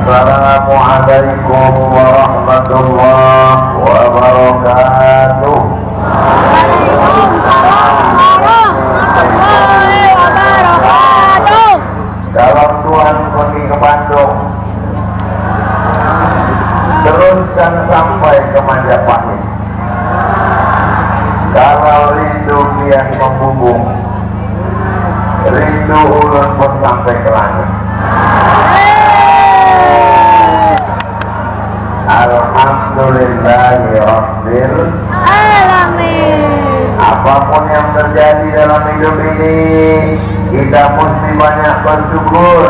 Assalamualaikum warahmatullahi wabarakatuh. Waalaikumsalam warahmatullahi wabarakatuh. Kalau Tuhan pergi ke Bandung, teruskan sampai ke Majapahit. Kalau rindu kian membubung, rindu ulun pun sampai ke langit. Alhamdulillahi Rabbil Alamin. Apapun yang terjadi dalam hidup ini, kita mesti banyak bersyukur.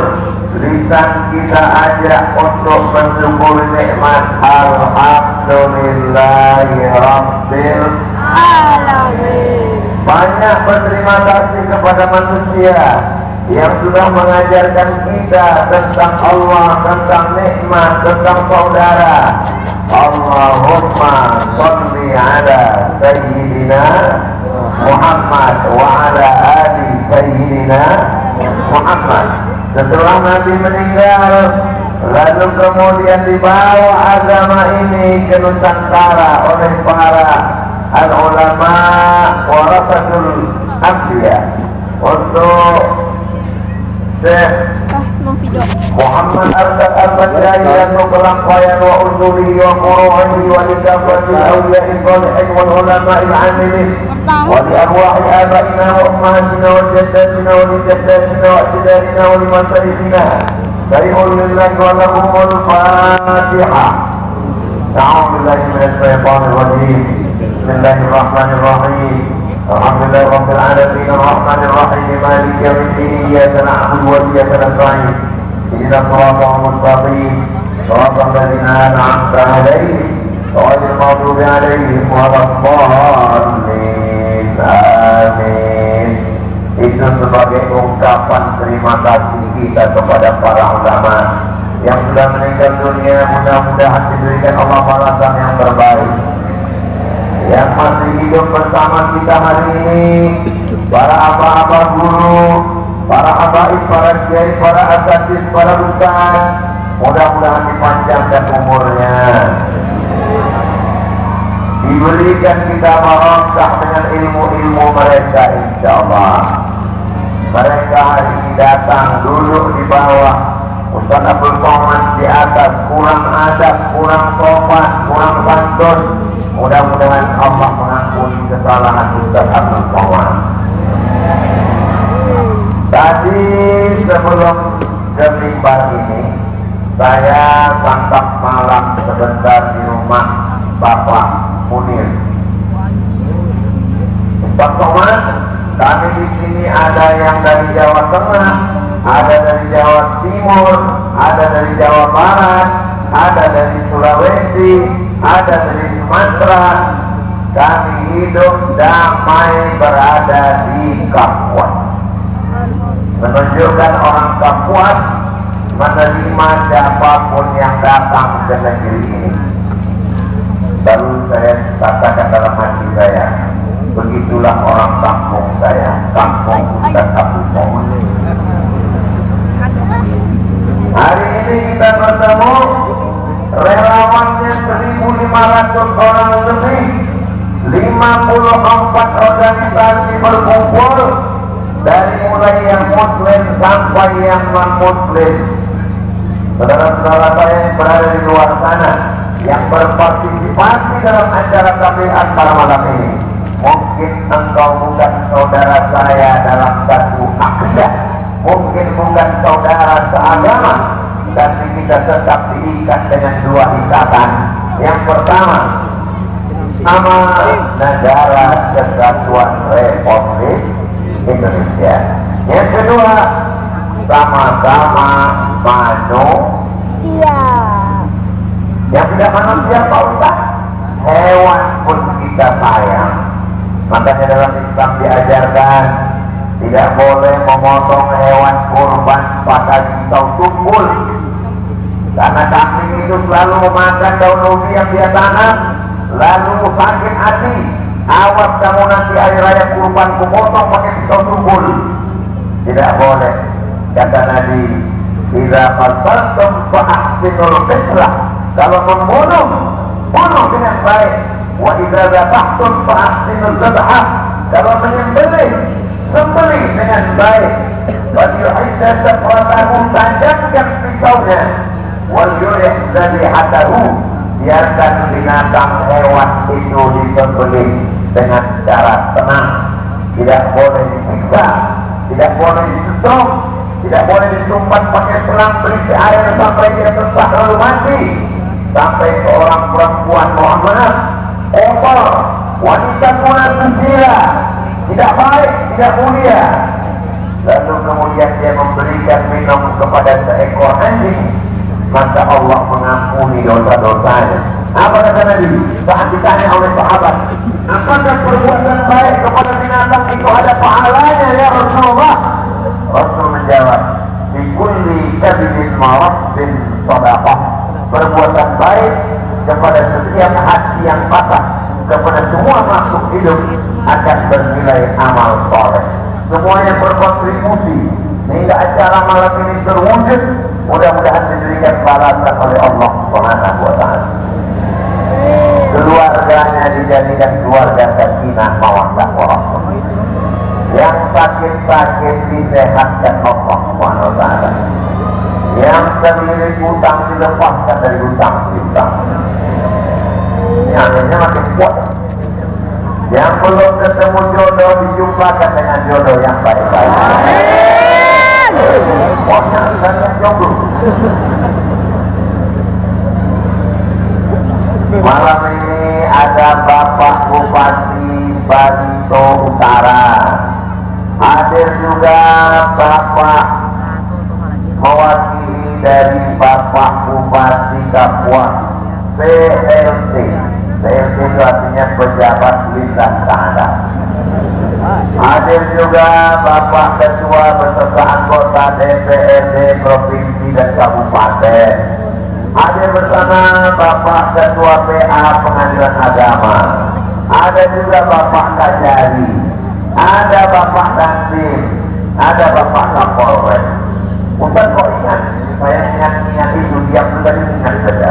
Lisan kita ajak untuk bersyukur nikmat. Alhamdulillahi Rabbil Alamin. Banyak berterima kasih kepada manusia yang sudah mengajarkan kita tentang Allah, tentang nikmat, tentang saudara. Allahumma sholli ala sayyidina Muhammad wa ala ali sayyidina Muhammad. Setelah Nabi meninggal, lalu kemudian dibawa agama ini ke Nusantara oleh para al-ulama warasatul anbiya untuk Syekh Muhammad Arsyad Al-Badri untuk pelangkayan wa usuli wa furu'i wa lidafati awliya'i shalihin wal ulama'il amilin wa li arwahi abaina wa ummahatina wa jaddatina wa li jaddatina wa ajdadina wa li masyaykhina sari'ul lillahi wa lahumul fatihah. A'udzu billahi minash shaitanir rajim. Bismillahirrahmanirrahim. Alhamdulillahi rabbil alamin arrahmanir rahim maliki yaumiddin iyyaka na'budu wa iyyaka nasta'in ihdinas siratal mustaqim siratal ladzina an'amta 'alaihim ghairil maghdubi 'alaihim waladdallin. Amin. Itu sebagai ungkapan terima kasih kita kepada para ulama yang sudah meninggal dunia. Mudah-mudahan diberikan Allah balasan yang terbaik. Yang masih hidup bersama kita hari ini, para abah-abah guru, para habaib, para kiai, para asatidz, para ustaz, mudah-mudahan dipanjangkan umurnya, diberikan kita barokah dengan ilmu-ilmu mereka, insyaallah. Mereka hari ini datang duduk di bawah, Ustaz Abdul Somad di atas, kurang adab, kurang sopan, kurang santun. Mudah-mudahan Allah mengampuni kesalahan Ustaz Abdul Somad. Tadi sebelum ke mimbar ini, saya santap malam sebentar di rumah Bapak Munir. Ustaz Somad, kami di sini ada yang dari Jawa Tengah, ada dari Jawa Timur, ada dari Jawa Barat, ada dari Sulawesi, ada dari Sumatera. Kami hidup damai berada di Kapuas, menunjukkan orang Kapuas menerima siapapun yang datang ke negeri ini. Baru saya katakan dalam hati saya, begitulah orang kampung saya, kampung Ustaz Abdul Somad. Hari ini kita bertemu relawannya 1.500 orang lebih, 54 organisasi berkumpul, dari mulai yang muslim sampai yang non-muslim. Saudara-saudara saya yang berada di luar sana, yang berpartisipasi dalam acara tabiat pada malam ini, mungkin engkau bukan saudara saya dalam satu akidah, mungkin bukan saudara seagama, tapi kita tetap diikat dengan dua ikatan. Yang pertama, nama Negara Kesatuan Republik Indonesia. Yang kedua, sama-sama manusia. Yang tidak manusia, Pak Ustaz, hewan pun kita sayang. Makanya dalam Islam diajarkan tidak boleh memotong hewan kurban pada pisau tumpul, karena kambing itu selalu memakan daun ubi yang dia tanam, lalu sakit hati. Awas kamu nanti hari raya kurban kupotong pakai pisau tumpul. Tidak boleh, kata Nabi Idza qataltum fa ahsinul qitlah. Kalau membunuh, bunuh dengan baik. Wa idza dzabhtum fa ahsinul dzabhah. Kalau menyembelih, sembelih dengan baik. Wa yu'idda safratahu, tajamkan pisaunya. Wal yurih dzabihatahu, biarkan binatang hewan itu disembelih dengan cara tenang. Tidak boleh disiksa, tidak boleh disetrum, tidak boleh disumpat pakai selang berisi air sampai dia sesak lalu mati. Sampai seorang perempuan, mohon maaf, kotor, wanita tua susila, tidak baik, tidak mulia, lalu kemudian dia memberikan minum kepada seekor anjing, maka Allah mengampuni dosa-dosanya. Apa kata Nabi saat ditanya oleh sahabat, apakah perbuatan baik kepada binatang itu ada pahalanya ya Rasulullah? Rasul menjawab, di kulli kabidin marabbin sadaqah. Perbuatan baik kepada setiap hati yang patah, kepada semua makhluk hidup akan bernilai amal soleh. Semuanya berkontribusi sehingga acara malam ini terwujud. Mudah-mudahan diberikan balasan oleh Allah Subhanahu wa taala. Keluarganya dijadikan keluarga sakinah mawaddah warahmah. Yang sakit-sakit disehatkan Allah Subhanahu wa taala. Yang terlilit hutang dilepaskan dari hutang-hutang. Ini akhirnya makin kuat. Yang belum ketemu jodoh dijumpakan dengan jodoh yang baik-baik. Pokoknya saya jodoh. Malam ini ada Bapak Bupati Barito Utara. Hadir juga Bapak mewakili dari Bapak Bupati Kapuas, PLT. PLT itu artinya pejabat lintas tanda. Hadir juga Bapak Ketua beserta anggota DPRD Provinsi dan Kabupaten. Hadir bersama Bapak Ketua PA Pengadilan Agama. Ada juga Bapak Kajari. Ada Bapak Dandim. Ada Bapak Kapolres. Ustaz kok ingat? Saya ingat-ingat itu, dia sudah ingat saja.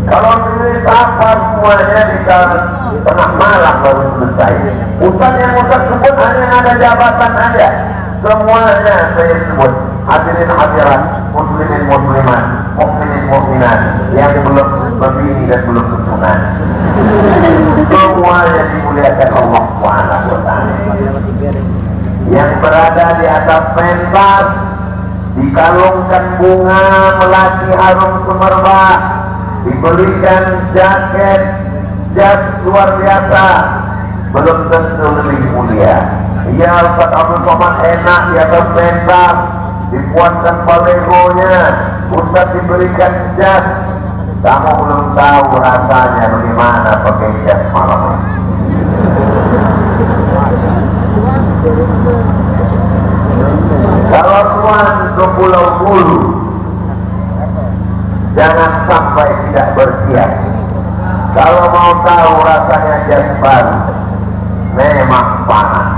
Kalau disapa semuanya bisa tengah malam baru selesai. Ustaz yang Ustaz sebut hanya yang ada jabatan aja. Semuanya saya sebut. Hadirin hadirat, muslimin muslimat, mukminin mukminat yang belum berbini dan belum bersunat. Semuanya dimuliakan Allah Subhanahu wa taala. Yang berada di atas pentas, dikalungkan bunga melati harum semerbak, diberikan jaket jas luar biasa, belum tentu lebih mulia. Ya Ustaz Abdul Somad enak di atas pentas, dipuaskan balegonya, Ustaz diberikan jas. Kamu belum tahu rasanya bagaimana pakai jas malam ini. Kalau tuan ke Pulau Bulu, jangan sampai tidak berhias. Kalau mau tahu rasanya jas baru, memang panas.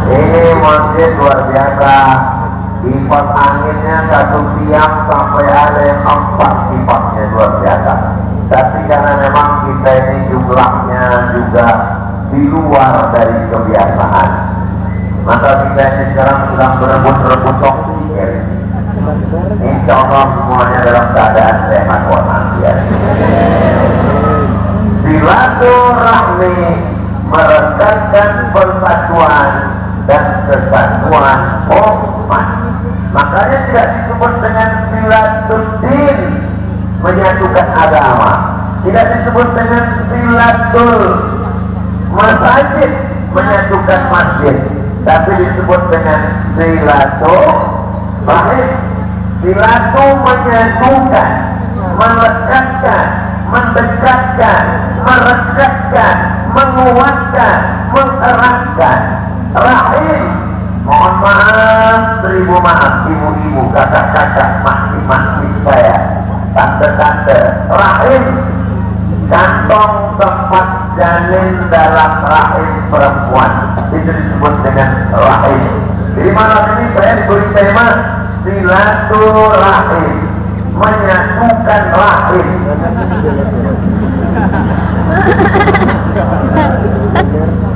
Ini masjid luar biasa. Kipas anginnya 1 tiang sampai ada yang 4 kipasnya, luar biasa. Tapi karena memang kita ini jumlahnya juga di luar dari kebiasaan, maka kita ini sekarang sedang berebut-rebut oksigen. Insya Allah semuanya dalam keadaan sehat walafiat. Silaturahmi merekatkan persatuan dan kesatuan umat. Makanya tidak disebut dengan silatul-din, menyatukan agama. Tidak disebut dengan silatul masjid, menyatukan masjid. Tapi disebut dengan silaturahim. Silatu menyatukan, melekatkan, mendekatkan, merekatkan, menguatkan, mengeratkan. Rahim, mohon maaf, 1000 maaf, ibu-ibu, kakak-kakak, makti-makti saya, tante-tante. Rahim, kantong tempat janin dalam rahim perempuan. Di itu disebut dengan rahim. Jadi malam ini saya diberi tema silaturahim, menyatukan rahim.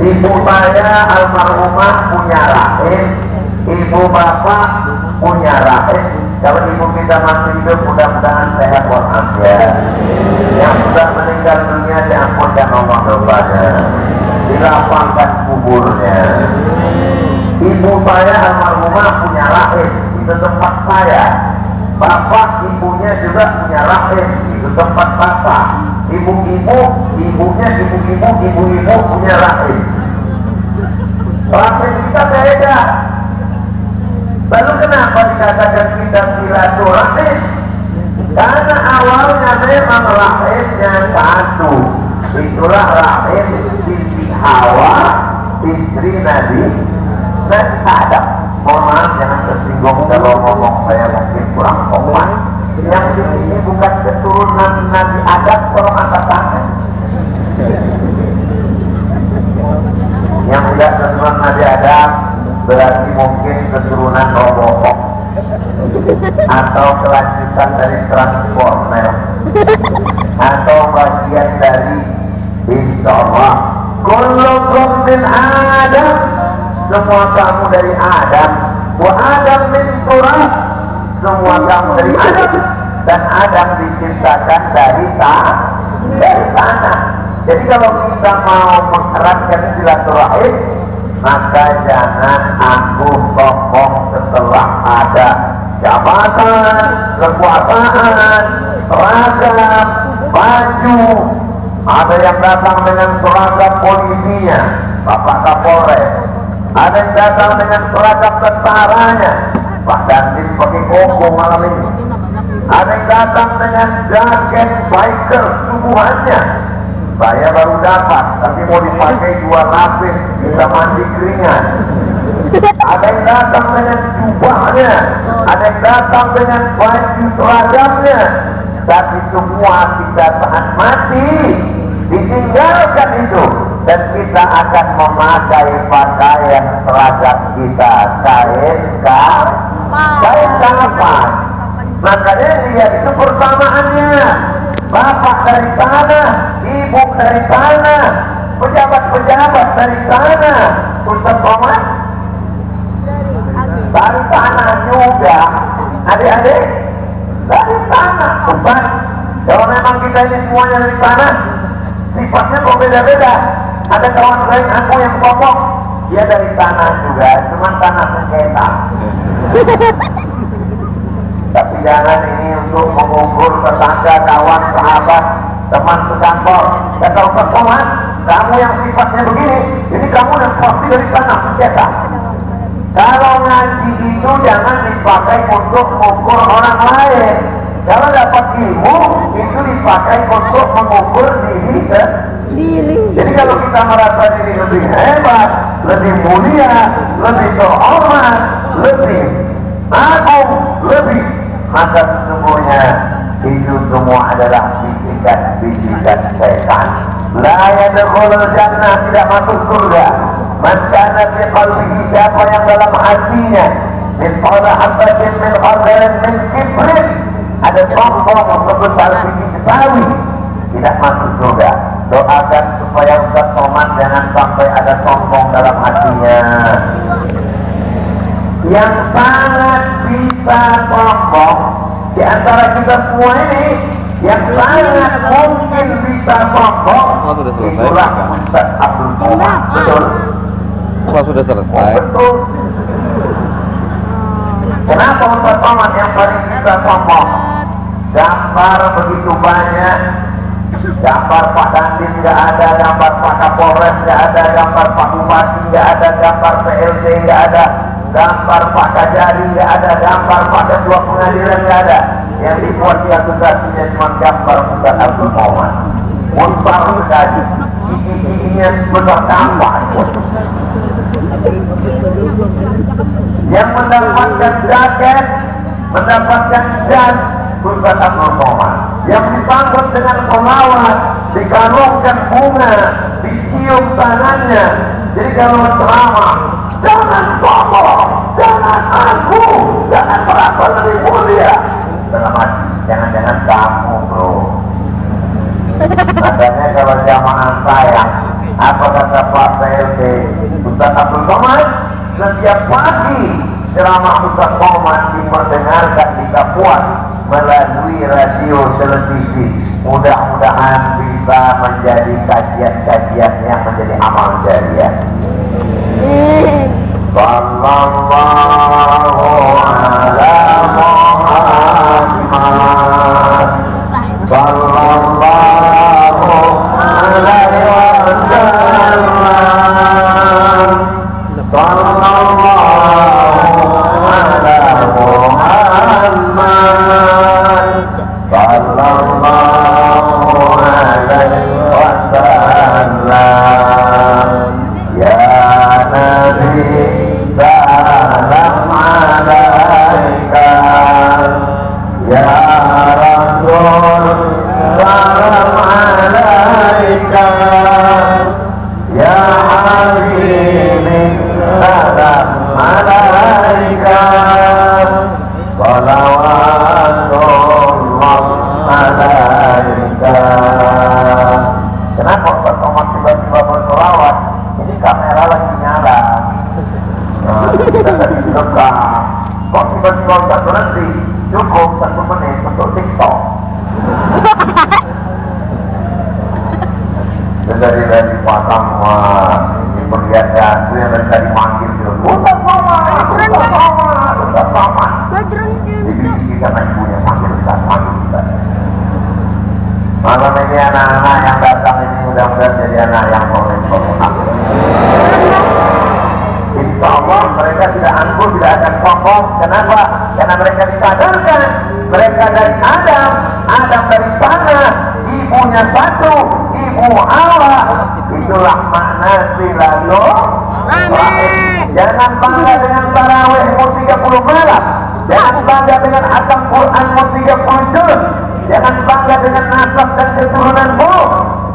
Ibu saya almarhumah punya rahim, ibu bapak punya rahim. Kalau ibu kita masih hidup, mudah-mudahan sehat walafiat. Yang sudah meninggal dunia diampunkan Allah dosanya, dilapangkan kuburnya. Ibu saya almarhumah punya rahim, itu tempat saya. Bapak ibunya juga punya rahim, itu tempat bapak. Ibu-ibu, ibunya ibu-ibu punya rahim. Rahim kita beda. Lalu kenapa dikatakan kita silaturahim? Karena awalnya memang rahimnya satu. Itulah rahim Siti Hawa, istri Nabi Adam. Mohon maaf jangan tersinggung kalau ngomong saya mungkin kurang sopan. Yang di sini bukan keturunan Nabi Adam, tolong angkat tangan. Yang tidak keturunan Nabi Adam berarti mungkin keturunan Robocop atau kelanjutan dari Transformer atau bagian dari Insyaallah kullukum min Adam, semua kamu dari Adam, wa Adam min turab, semua kamu dari Adam, dan Adam diciptakan dari tanah. Jadi kalau kita mau mengeratkan silaturahim, maka jangan aku sokong setelah ada jabatan, kekuasaan, seragam, baju. Ada yang datang dengan seragam polisinya, Bapak Kapolres. Ada yang datang dengan seragam tentaranya, Pak Dandim pakai koko malam ini. Ada yang datang dengan jaket biker subuhannya. Saya baru dapat, tapi mau dipakai 2 lapis, bisa mandi keringat. Ada yang datang dengan jubahnya, ada yang datang dengan baju seragamnya. Tapi semua kita saat mati ditinggalkan itu, dan kita akan memakai pakaian seragam kita, kain kapan. Makanya lihat itu persamaannya. Bapak dari tanah, ibu dari tanah, pejabat-pejabat dari tanah, Ustaz Somad dari tanah juga, adik-adik dari tanah. Ustaz, kalau memang kita ini semuanya dari tanah, sifatnya kok beda-beda. Ada kawan lain aku yang ngomong, dia dari tanah juga, cuma tanah sengketa. Tapi jangan ini untuk mengukur tetangga, kawan, sahabat, teman sekantor. Kata Ustaz Somad, kamu yang sifatnya begini, ini kamu yang pasti dari tanah sengketa. Kalau ngaji itu jangan dipakai untuk mengukur orang lain. Kalau dapat ilmu itu dipakai untuk mengukur diri sendiri. Jadi kalau kita merasa diri lebih hebat, lebih mulia, lebih terhormat, lebih agung, lebih, maka sesungguhnya itu semua adalah bisikan setan. La yadkhulul jannah, tidak masuk surga. Man kana fi qalbihi, siapa yang dalam hatinya mithqala habatin min khardalin min kibrin, ada sombong sebesar biji sawi, tidak masuk surga. Doakan supaya Ustaz Somad jangan sampai ada sombong dalam hatinya. Yang sangat bisa sombong di antara kita semua ini, yang sangat mungkin bisa sombong, itulah Ustaz Abdul Somad. Betul? Kalau sudah selesai. Betul. Kenapa Ustaz Somad yang paling bisa sombong? Gambar begitu banyak, gambar Pak Dandim nggak ada, gambar Pak Kapolres nggak ada, gambar Pak Bupati nggak ada, gambar PLT nggak ada, gambar Pak Kajari nggak ada, gambar Pak Ketua Pengadilan nggak ada. Yang dibuat di asosiasinya cuma gambar Ustaz Abdul Somad. Mustahil sekali, gigi-giginya sebesar kampak. Yang mendapatkan jaket, mendapatkan jas, Ustaz Abdul Somad. Yang disambut dengan selawat, dikalungkan bunga, dicium tangannya, Jadi kalau ceramah, jangan sombong, jangan aku, jangan merasa lebih mulia. Dalam hati, jangan-jangan kamu bro. Makanya kalau jamaah saya, apa kata Pak PLT Ustaz Abdul Somad, setiap pagi ceramah Ustaz Somad diperdengarkan di Kapuas melalui radio televisi. Mudah-mudahan bisa menjadi kajian-kajian yang menjadi amal jariah. Sallallahu ala Muhammad sallallahu alaihi wasallam sallallahu ala Muhammad sallallahu alaihi wasallam ya Nabi salam alaika ya Rasul salam alaika ya Habibi salam alaika salawatullah alaika. Kenapa Ustaz Somad tiba-tiba bersolawat? Ini kamera lagi nyala. Nah, kita tadi rekam. Kok tiba-tiba Ustaz berhenti? Cukup 1 menit untuk TikTok. Dari Pak Samad diperlihatkan itu yang tadi manggil gitu. Ustaz Somad, Ustaz Somad, Ustaz Somad. Dibisiki karena ibunya manggil Ustaz, manggil Ustaz. Malam ini anak-anak yang datang ini mudah-mudahan jadi anak yang bermanfaat. Insya Allah mereka tidak angkuh, tidak akan sombong. Kenapa? Karena mereka disadarkan mereka dari Adam, Adam dari tanah, ibunya satu, ibu Hawa. Itulah makna silaturahim. Jangan bangga dengan tarawihmu 30 malam. Jangan bangga dengan hatam Quranmu 30 juz. Jangan bangga dengan nasab dan keturunanmu.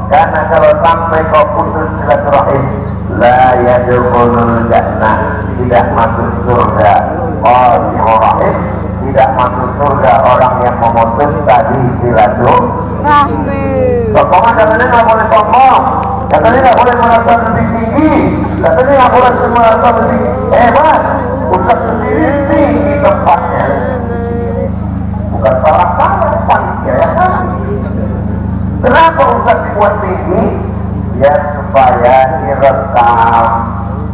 Karena kalau sampai kau putus silaturahim, la yadkhulul jannah, tidak masuk surga. Rahim, tidak masuk surga orang yang memutus tadi silaturahim. Sokongan katanya nggak boleh sombong, katanya nggak boleh merasa lebih tinggi, katanya nggak boleh merasa lebih hebat. Ustaz sendiri tinggi tempatnya, bukan salah panitia ya kan? Kenapa Ustaz dibuat tinggi? Ya supaya direkam.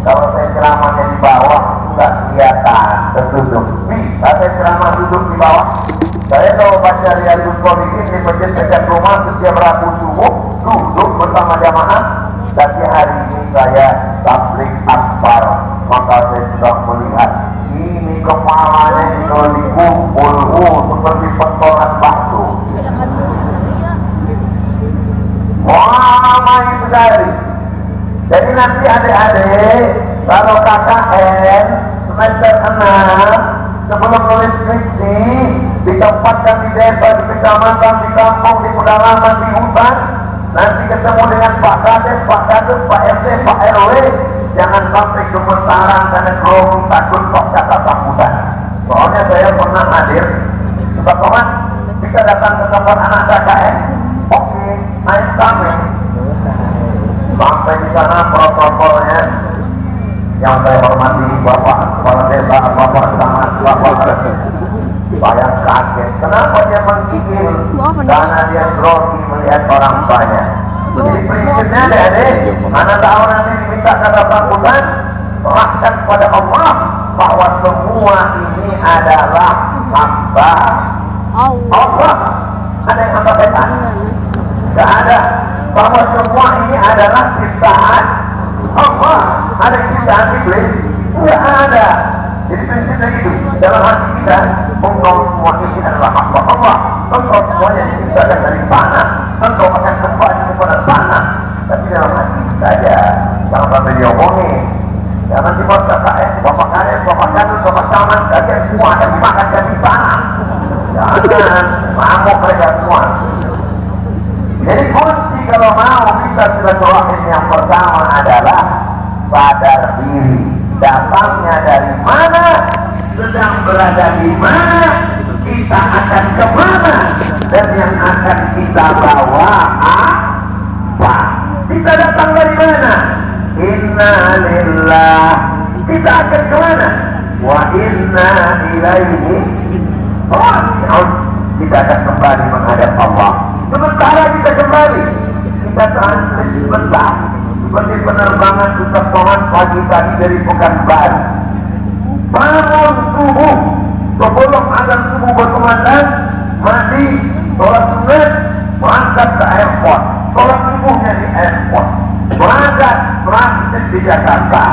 Kalau saya ceramahnya di bawah nggak kelihatan terduduk. Kalau saya ceramah duduk di bawah, saya kalau baca Riyadhus Shalihin di masjid dekat rumah setiap Rabu subuh duduk bersama jamaah. Tapi hari ini saya tabligh akbar, maka saya sudah melihat ini kepalanya kalau dikumpul seperti pentolan batu. Ramai sekali. Jadi nanti adik-adik kalau KKN semester 6 sebelum nulis skripsi ditempatkan di desa, di kecamatan, di kampung, di pedalaman, di hutan, nanti ketemu dengan Pak Kades, Pak Kadus, Pak RT, Pak RW, jangan sampai gemetaran karena grogi takut kok kata sambutan. Soalnya saya pernah hadir Ustaz Somad, kita datang ke tempat anak KKN, oke, naik kami sampai di sana protokolnya yang saya hormati Bapak Kepala Desa, Bapak Camat, Bapak saya kaget. Kenapa dia menggigil? Karena dia grogi melihat orang banyak. Jadi prinsipnya adik-adik, mana tahu nanti diminta kata sambutan, serahkan kepada Allah bahwa semua ini adalah hamba Allah. Ada yang hamba setan? Tidak ada. Bahwa semua ini adalah ciptaan Allah. Ada ciptaan iblis? Tidak ada. Jadi prinsipnya itu dalam hati kita, engkau semua ini adalah hamba Allah. Engkau semuanya diciptakan dari tanah. Engkau akan kembali kepada tanah. Tapi dalam hati kita aja, jangan sampai diomongin. Jangan dibuat KKN, Bapak Kades, Bapak Kadus, Bapak Camat, kalian semua akan dimakan dari tanah. Jangan ngamuk mereka semua. Jadi kunci kalau mau bisa silaturahim yang pertama adalah sadar diri datangnya dari mana, sedang berada di mana, kita akan kemana, dan yang akan kita bawa apa. Kita datang dari mana? Inna lillah. Kita akan kemana? Wa inna ilaihi raji'un. Kita akan kembali menghadap Allah. Sementara kita kembali, kita transit sebentar, seperti penerbangan wisatawan pagi tadi dari Pekanbaru. Bangun subuh, sebelum azan subuh berkumandang, mandi, sholat sunat, berangkat ke airport, sholat subuhnya di airport, berangkat transit di Jakarta.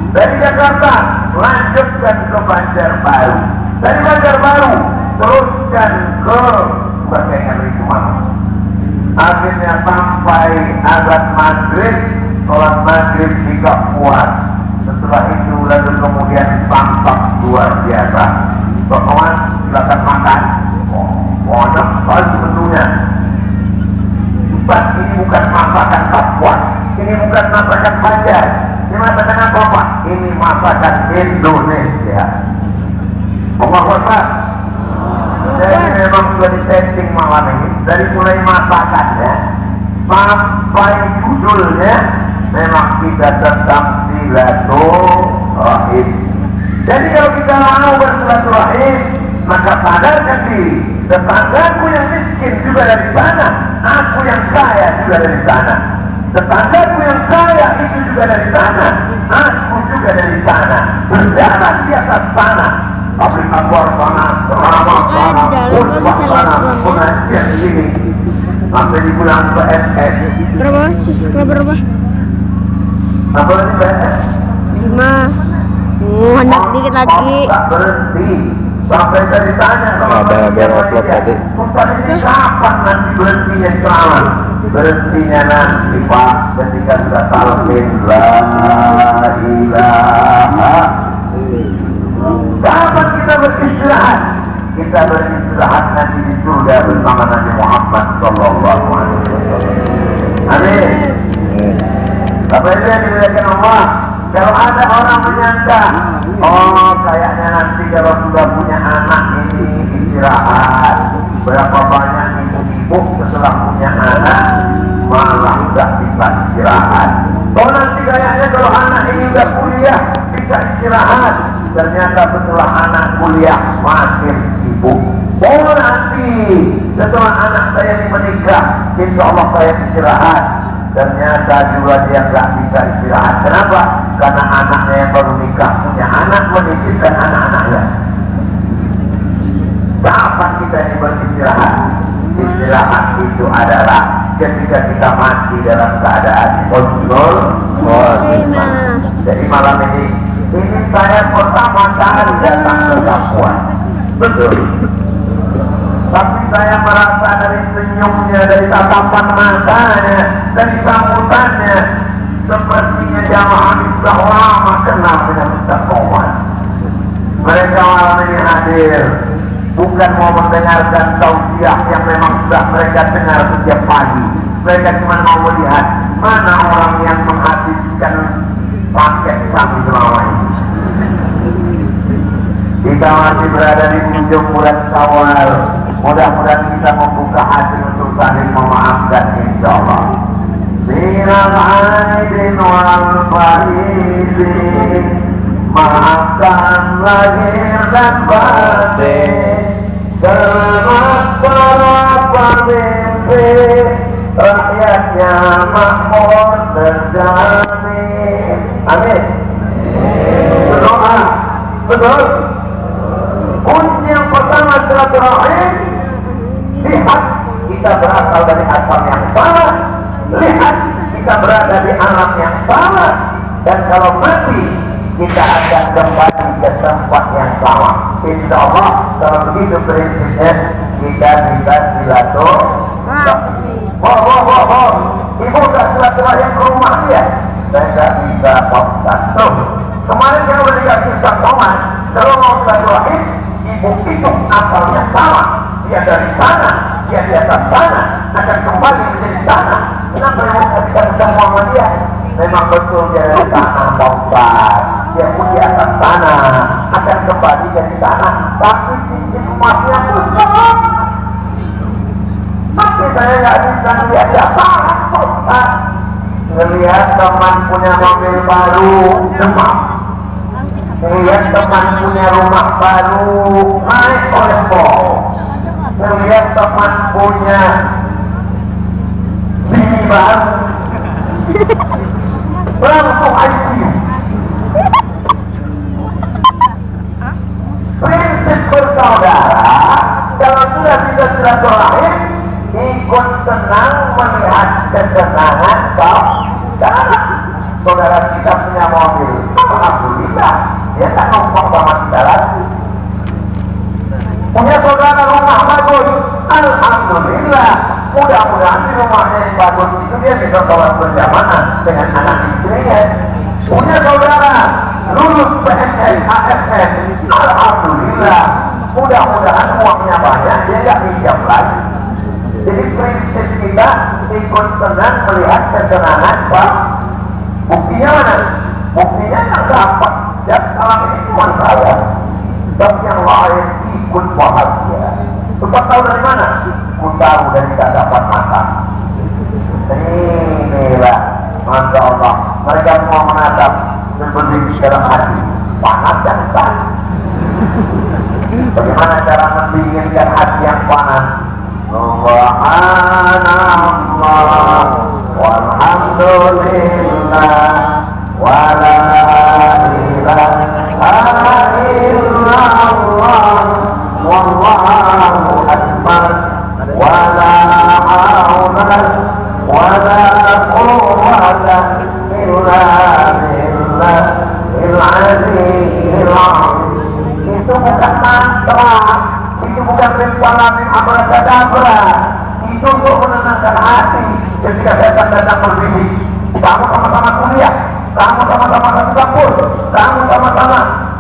Dari Jakarta lanjutkan ke Banjarbaru, dari Banjarbaru teruskan ke Bagian Rikuman. Akhirnya sampai azan maghrib, sholat maghrib jika puas. Setelah itu lalu kemudian santap luar biasa. Kawan silakan makan. Banyak sekali menunya. Ustaz, ini bukan masakan Papua, ini bukan masakan Banjar, ini masakan apa Pak? Ini masakan Indonesia. Allahu Akbar. Jadi memang sudah disetting malam ini, dari mulai masakannya sampai judulnya memang kita tentang silaturahim. Jadi kalau kita mau bersilaturahim, maka sadarkan diri, tetanggaku yang miskin juga dari sana, aku yang kaya juga dari sana. Tetanggaku yang kaya itu juga dari sana, aku juga dari sana. Berjalan di atas sana, pabrik akuar sana, ramah sana, pusat sana, pengajian di sini, sampai di bulan ke SS. Berapa? Subscriber berapa? Apa lagi BS? 5. Hendak dikit lagi. Tak berhenti. Sampai saya ditanya sama Ada upload tadi. Ustaz, ini kapan nanti berhentinya ceramah? Berhentinya nanti Pak, ketika sudah talqin la ilaha. Kapan kita beristirahat? Kita beristirahat nanti di surga bersama Nabi Muhammad sallallahu alaihi wasallam. Amin. Bapak Ibu yang dimuliakan Allah, kalau ada orang menyangka, oh kayaknya nanti kalau sudah punya anak ini istirahat, berapa banyak ibu-ibu setelah punya anak malah nggak bisa istirahat. Oh nanti kayaknya kalau anak ini udah kuliah bisa istirahat, ternyata setelah anak kuliah makin sibuk. Oh nanti setelah anak saya ini menikah, insya Allah saya istirahat. Ternyata juga dia nggak bisa istirahat. Kenapa? Karena anaknya yang baru nikah punya anak, menitipkan anak-anaknya. Kapan kita ini beristirahat? Istirahat itu adalah ketika kita mati dalam keadaan kontrol. Jadi malam ini saya pertama kali datang ke Papua. Betul. Tapi saya merasa dari senyumnya, dari tatapan matanya, dari sambutannya, sepertinya jamaah bisa lama kenal dengan Ustaz Somad. Mereka malam ini hadir bukan mau mendengarkan tausiah yang memang sudah mereka dengar setiap pagi. Mereka cuma mau melihat mana orang yang menghabiskan paket kami selama ini. Kita masih berada di ujung bulan Syawal. Mudah-mudahan kita membuka hati untuk saling memaafkan insyaallah. Minal aidin wal faizin, maafkan lahir dan batin. Selamat para pemimpin, rakyatnya makmur terjamin. Amin. Berdoa, betul. Kunci yang pertama silaturahim. Lihat kita berasal dari asal yang sama. Lihat kita berada di alam yang sama. Dan kalau mati kita akan kembali ke tempat yang sama. Insya Allah kalau begitu prinsipnya kita bisa silaturahim. Ibu gak silaturahim ke rumah dia? Saya gak bisa Ustaz. Kemarin saya udah dikasih Ustaz Somad, kalau mau silaturahim, ibu itu asalnya sama. Dia dari sana, dia di atas sana, akan kembali menjadi sana. Kenapa yang bisa ketemu sama dia? Memang betul dia dari tanah Pak Ustaz. Dia pun di atas tanah akan kembali dari tanah, tapi cincin emasnya besar. Tapi saya nggak bisa lihat apa Pak Ustaz. Melihat teman punya mobil baru, demam. Melihat teman punya rumah baru, naik kolesterol. Melihat teman punya bini baru, langsung ICU. Prinsip bersaudara, kalau sudah bisa silaturahim, ikut senang melihat kesenangan saudara. Saudara kita punya mobil, alhamdulillah, dia tak ngomong sama kita lagi. Punya saudara rumah bagus, alhamdulillah. Mudah-mudahan di rumahnya yang bagus itu dia bisa sholat berjamaah dengan anak istrinya. Punya saudara lulus PNS, ASN, alhamdulillah. Mudah-mudahan uangnya banyak, dia nggak pinjam lagi. Jadi prinsip kita ikut senang melihat kesenangan Pak. Buktinya mana? Buktinya yang dapat. Dan salah ini cuma saya. Dan yang lain ikut bahagia. Ustaz tahu dari mana? Ku tahu dari dapat mata. Inilah, Masya Allah. Mereka semua menatap dan berdiri dalam hati. Panas dan panas. Bagaimana cara mendinginkan hati yang panas? Subhanallah walhamdulillah wa la ilaha illallah wallahu akbar wa la hawla wa la quwwata illa billahil aliyyil azim. Itu bukan mantra, itu bukan ritual abracadabra, itu untuk menenangkan hati. Ketika datang berbisik, kamu sama-sama kuliah, kamu sama-sama satu kampus, kamu sama-sama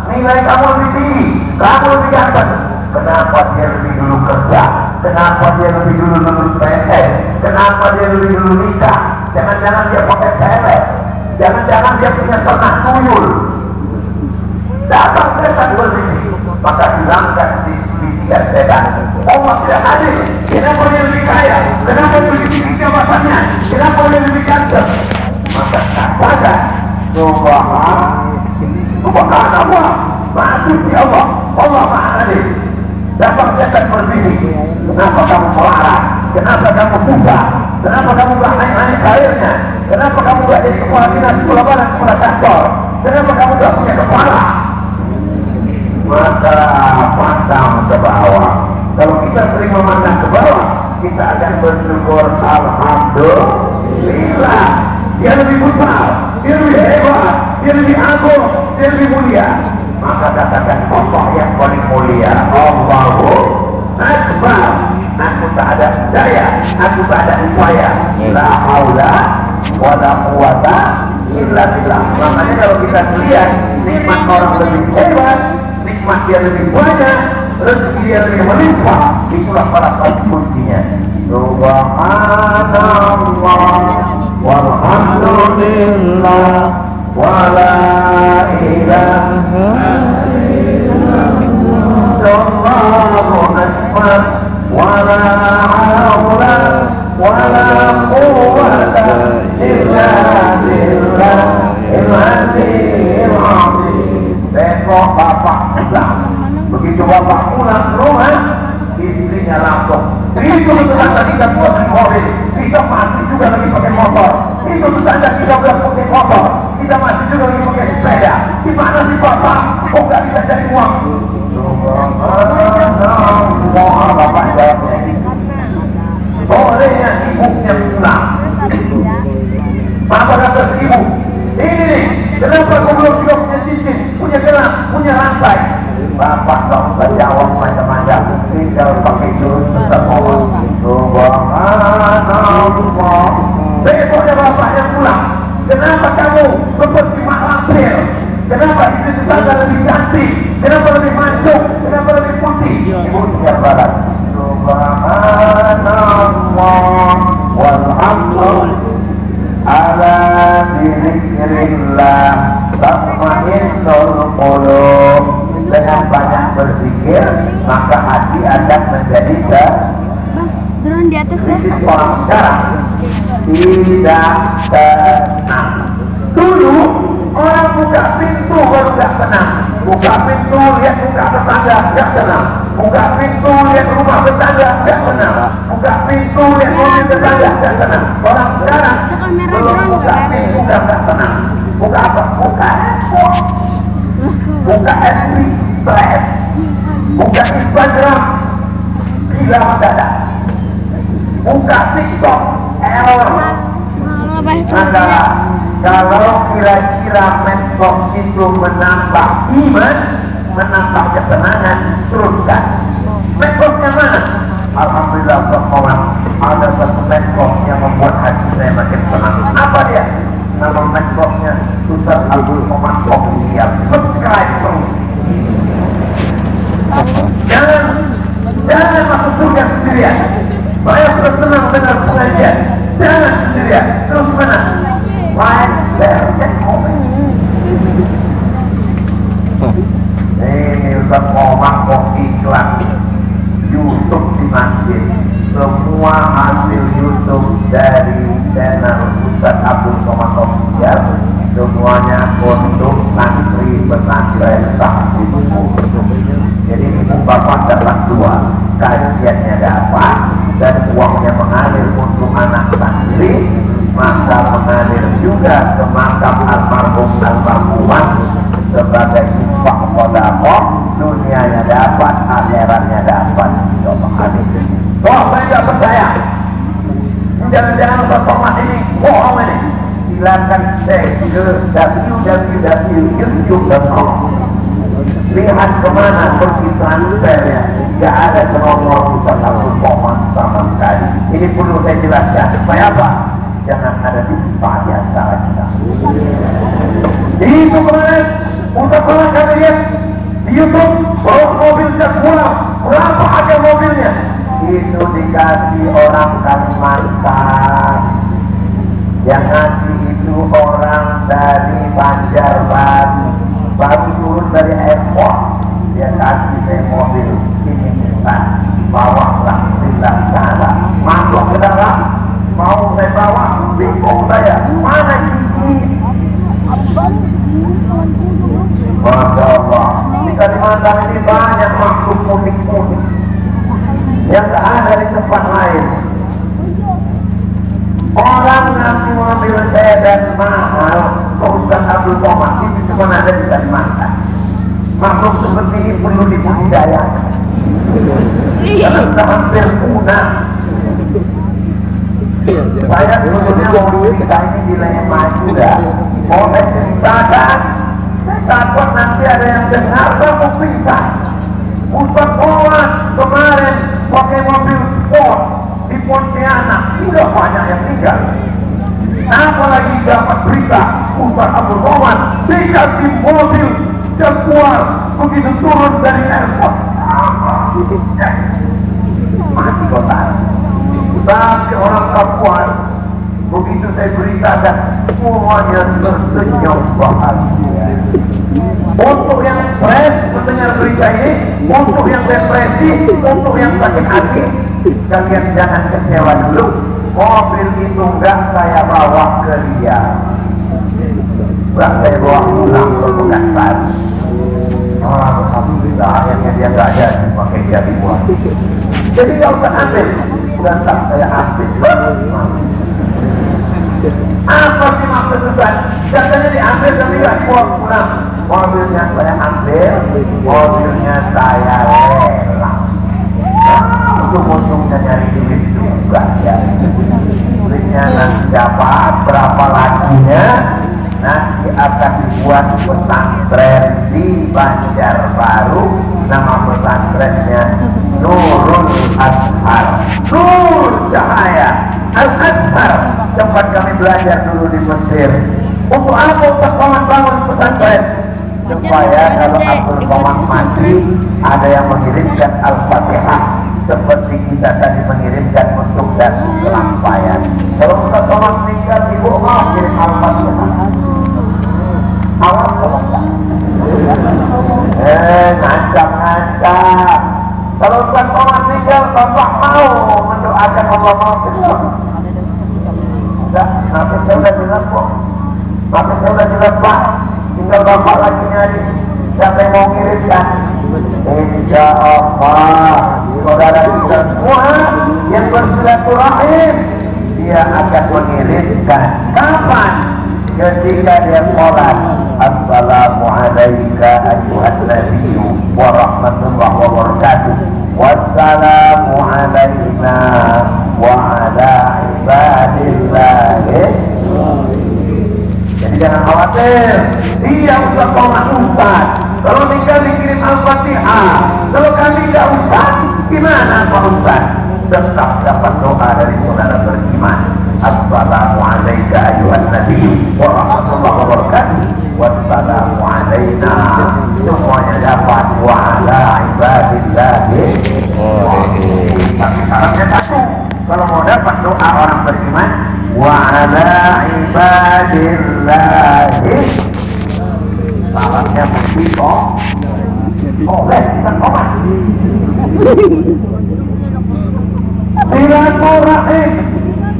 nilai kamu lebih tinggi, kamu lebih ganteng. Kenapa dia lebih dulu kerja? Kenapa dia lebih dulu lulus PNS? Kenapa dia lebih dulu nikah? Jangan-jangan dia pakai pelet, jangan-jangan dia punya ternak tuyul. Datang setan berbisik, maka hilangkan bisikan setan. Allah tidak hadir. Kenapa dia lebih kaya? Kenapa dia lebih tinggi jabatannya? Kenapa dia lebih ganteng? Maka katakan Subhanallah, Maha Suci Allah, Allah Maha Adil. Datang setan berbisik, kenapa kamu melarang? Kenapa kamu susah? Kenapa kamu gak naik karirnya? Kenapa kamu gak jadi kepala dinas, kepala badan, kepala kantor? Kenapa kamu gak punya kepala? Maka pandang ke bawah. Kalau kita sering memandang ke bawah, kita akan bersyukur alhamdulillah. Dia lebih besar, dia lebih hebat, dia lebih agung, dia lebih mulia. Maka katakan Allah yang paling mulia, Allahu Akbar. Aku tak ada daya, aku tak ada upaya. La haula wa la quwwata illa billah. Makanya kalau kita lihat nikmat orang lebih hebat, nikmat dia lebih banyak, rezeki dia lebih melimpah, itulah para kuncinya. Subhanallah walhamdulillah wa la ilaha illallah Allahu akbar wa la hawla wa la quwwata illa billahil aliyyil azim. Besok bapak pulang. Begitu bapak pulang ke rumah, istrinya langsung itu tetangga kita buat di mobil, kita masih juga lagi pakai motor. Itu tetangga kita udah pakai motor, kita masih juga lagi pakai sepeda. Di mana sih bapak? Kok nggak bisa cari uang? Subhanallah, bapak jawabnya. Bolehnya ibunya pulang. Bapak kata ibu, ini nih, kenapa kau belum juga punya cincin, punya gelang, punya rantai? Bapak tak usah jawab macam-macam, tinggal pakai jurus tersebut. Subhanallah. Besoknya bapak yang pulang. Kenapa kamu seperti mak lampir? Kenapa istri tetangga lebih cantik? Kenapa lebih mancung? Kenapa lebih putih? Ibu tidak balas. Subhanallah walhamdulillah ala diri dzikrillah tatma'innul qulub. Dengan banyak berzikir maka hati akan menjadi Turun di atas bang. orang sekarang tidak tenang. Dulu orang buka pintu baru tidak tenang. Buka pintu lihat buka tetangga tidak tenang. Buka pintu lihat rumah tetangga tidak tenang. Buka pintu lihat mobil tetangga tidak tenang. Orang sekarang belum buka pintu tidak tenang. Buka apa? Buka handphone, buka FB, Thread, buka Instagram, gila mendadak. Buka TikTok, error. Maka kalau kira-kira medsos itu menambah iman, menambah ketenangan, teruskan. Medsosnya mana? Alhamdulillah berkawan. Ada satu medsos yang membuat hati saya makin tenang. Apa dia? Nama medsosnya Ustaz Abdul Somad Official. Subscribe terus. Jangan masuk surga sendirian. Saya sudah senang dengar pengajian. Jangan sendirian. Terus mana? Like, share, dan komen. Ini Ustaz Somad kok iklan YouTube di masjid. Semua hasil YouTube dari channel Ustaz Abdul Somad Official semuanya untuk santri pesantren tahfiz. Jadi ibu bapak dapat dua, kajiannya dapat dan uangnya mengalir untuk anak santri, maka mengalir juga ke makam almarhum almarhuman sebagai infak sedekah, dunianya dapat, akhiratnya dapat. Coba hadir. Oh, saya tidak percaya. Jangan-jangan Somad ini bohong ini. Silakan cek ke www.youtube.com. Lihat kemana pergi transfernya. Tidak ada nomor Ustaz Abdul Somad sama sekali. Ini perlu saya jelaskan. Supaya apa? Jangan ada dusta di antara kita. Itu kemarin Ustaz Somad kami lihat di YouTube bawa mobil pulang. Berapa harga mobilnya? Itu dikasih orang Kalimantan. Yang ngasih itu orang dari Banjarbaru, baru turun dari airport. Dia kasih saya mobil ini Ustaz, bawalah silakan. Masuk ke dalam, mau saya bawa, bingung saya, mana ini? Masya Allah, di Kalimantan ini banyak makhluk unik-unik yang tak ada di tempat lain. Orang ngasih mobil saya dan mahal, Ustaz Abdul Somad itu cuma ada di Kalimantan. Makhluk seperti ini perlu dibudidayakan. Karena hampir punah. Saya sebetulnya mau cerita ini di lain maju dah. Mau saya ceritakan, saya takut nanti ada yang dengar, saya mau pisah. Ustaz Somad kemarin pakai mobil sport di Pontianak, sudah banyak yang tinggal. Apalagi dapat berita Ustaz Abdul Somad dikasih mobil Jaguar begitu turun dari airport. Mati kota. Tapi orang Kapuan begitu saya beritakan semuanya tersenyum bahagia. Untuk yang stres mendengar berita ini, untuk yang depresi, untuk yang sakit hati, kalian jangan kecewa dulu. Mobil itu enggak saya bawa ke dia, enggak saya bawa pulang ke Pekanbaru. Alhamdulillah akhirnya dia enggak ada pakai dia dibuat. Jadi enggak usah ambil, bukan tak saya ambil. Apa sih maksud Ustaz? Katanya diambil tapi enggak dibawa pulang. Mobilnya saya ambil, mobilnya saya lelang. Ujung-ujungnya nyari duit juga ya. Duitnya nanti dapat berapa laginya, nanti akan dibuat pesantren di Banjarbaru. Nama pesantrennya Nurul Azhar, Nur Cahaya Al-Azhar, tempat kami belajar dulu di Mesir. Untuk apa Ustaz Somad bangun pesantren? Supaya kalau Abdul Somad mati, ada yang mengirimkan Al-Fatihah seperti kita tadi mengirimkan untuk dan kelampaian. Kalau Ustaz Somad meninggal, ibu mau kirim Al-Fatihah. ngancam-ngancam. Kalau Ustaz Somad tinggal, Bapak mau mendoakan Allah mau besok. Enggak, nanti saya udah jelas kok. Nanti saya udah jelas Pak. Tinggal Bapak lagi nyari siapa yang mau ngirimkan. Insya Allah, saudara kita semua yang bersilaturahim, dia akan mengirimkan. Kapan? Ketika dia sholat. Assalamualaikum ayuhan nabiyyu wa rahmatullahi wa barakatuh. Wassalamu alaina wa ala ibadillahi. Jadi jangan khawatir. Dia Ustaz Somad Ustaz. Kalau tinggal dikirim Al-Fatihah. Kalau kami tidak Ustaz, gimana Pak Ustaz? Tetap dapat doa dari saudara beriman. Assalamualaikum ayuhan nabiyyu wa rahmatullahi wa barakatuh. Wassalamu alaina. Semuanya dapat wa ala ibadillahi. Tapi syaratnya satu. Kalau mau dapat doa orang beriman, wa ala ibadillahi. Syaratnya mesti oleh kita komat. Silaturahim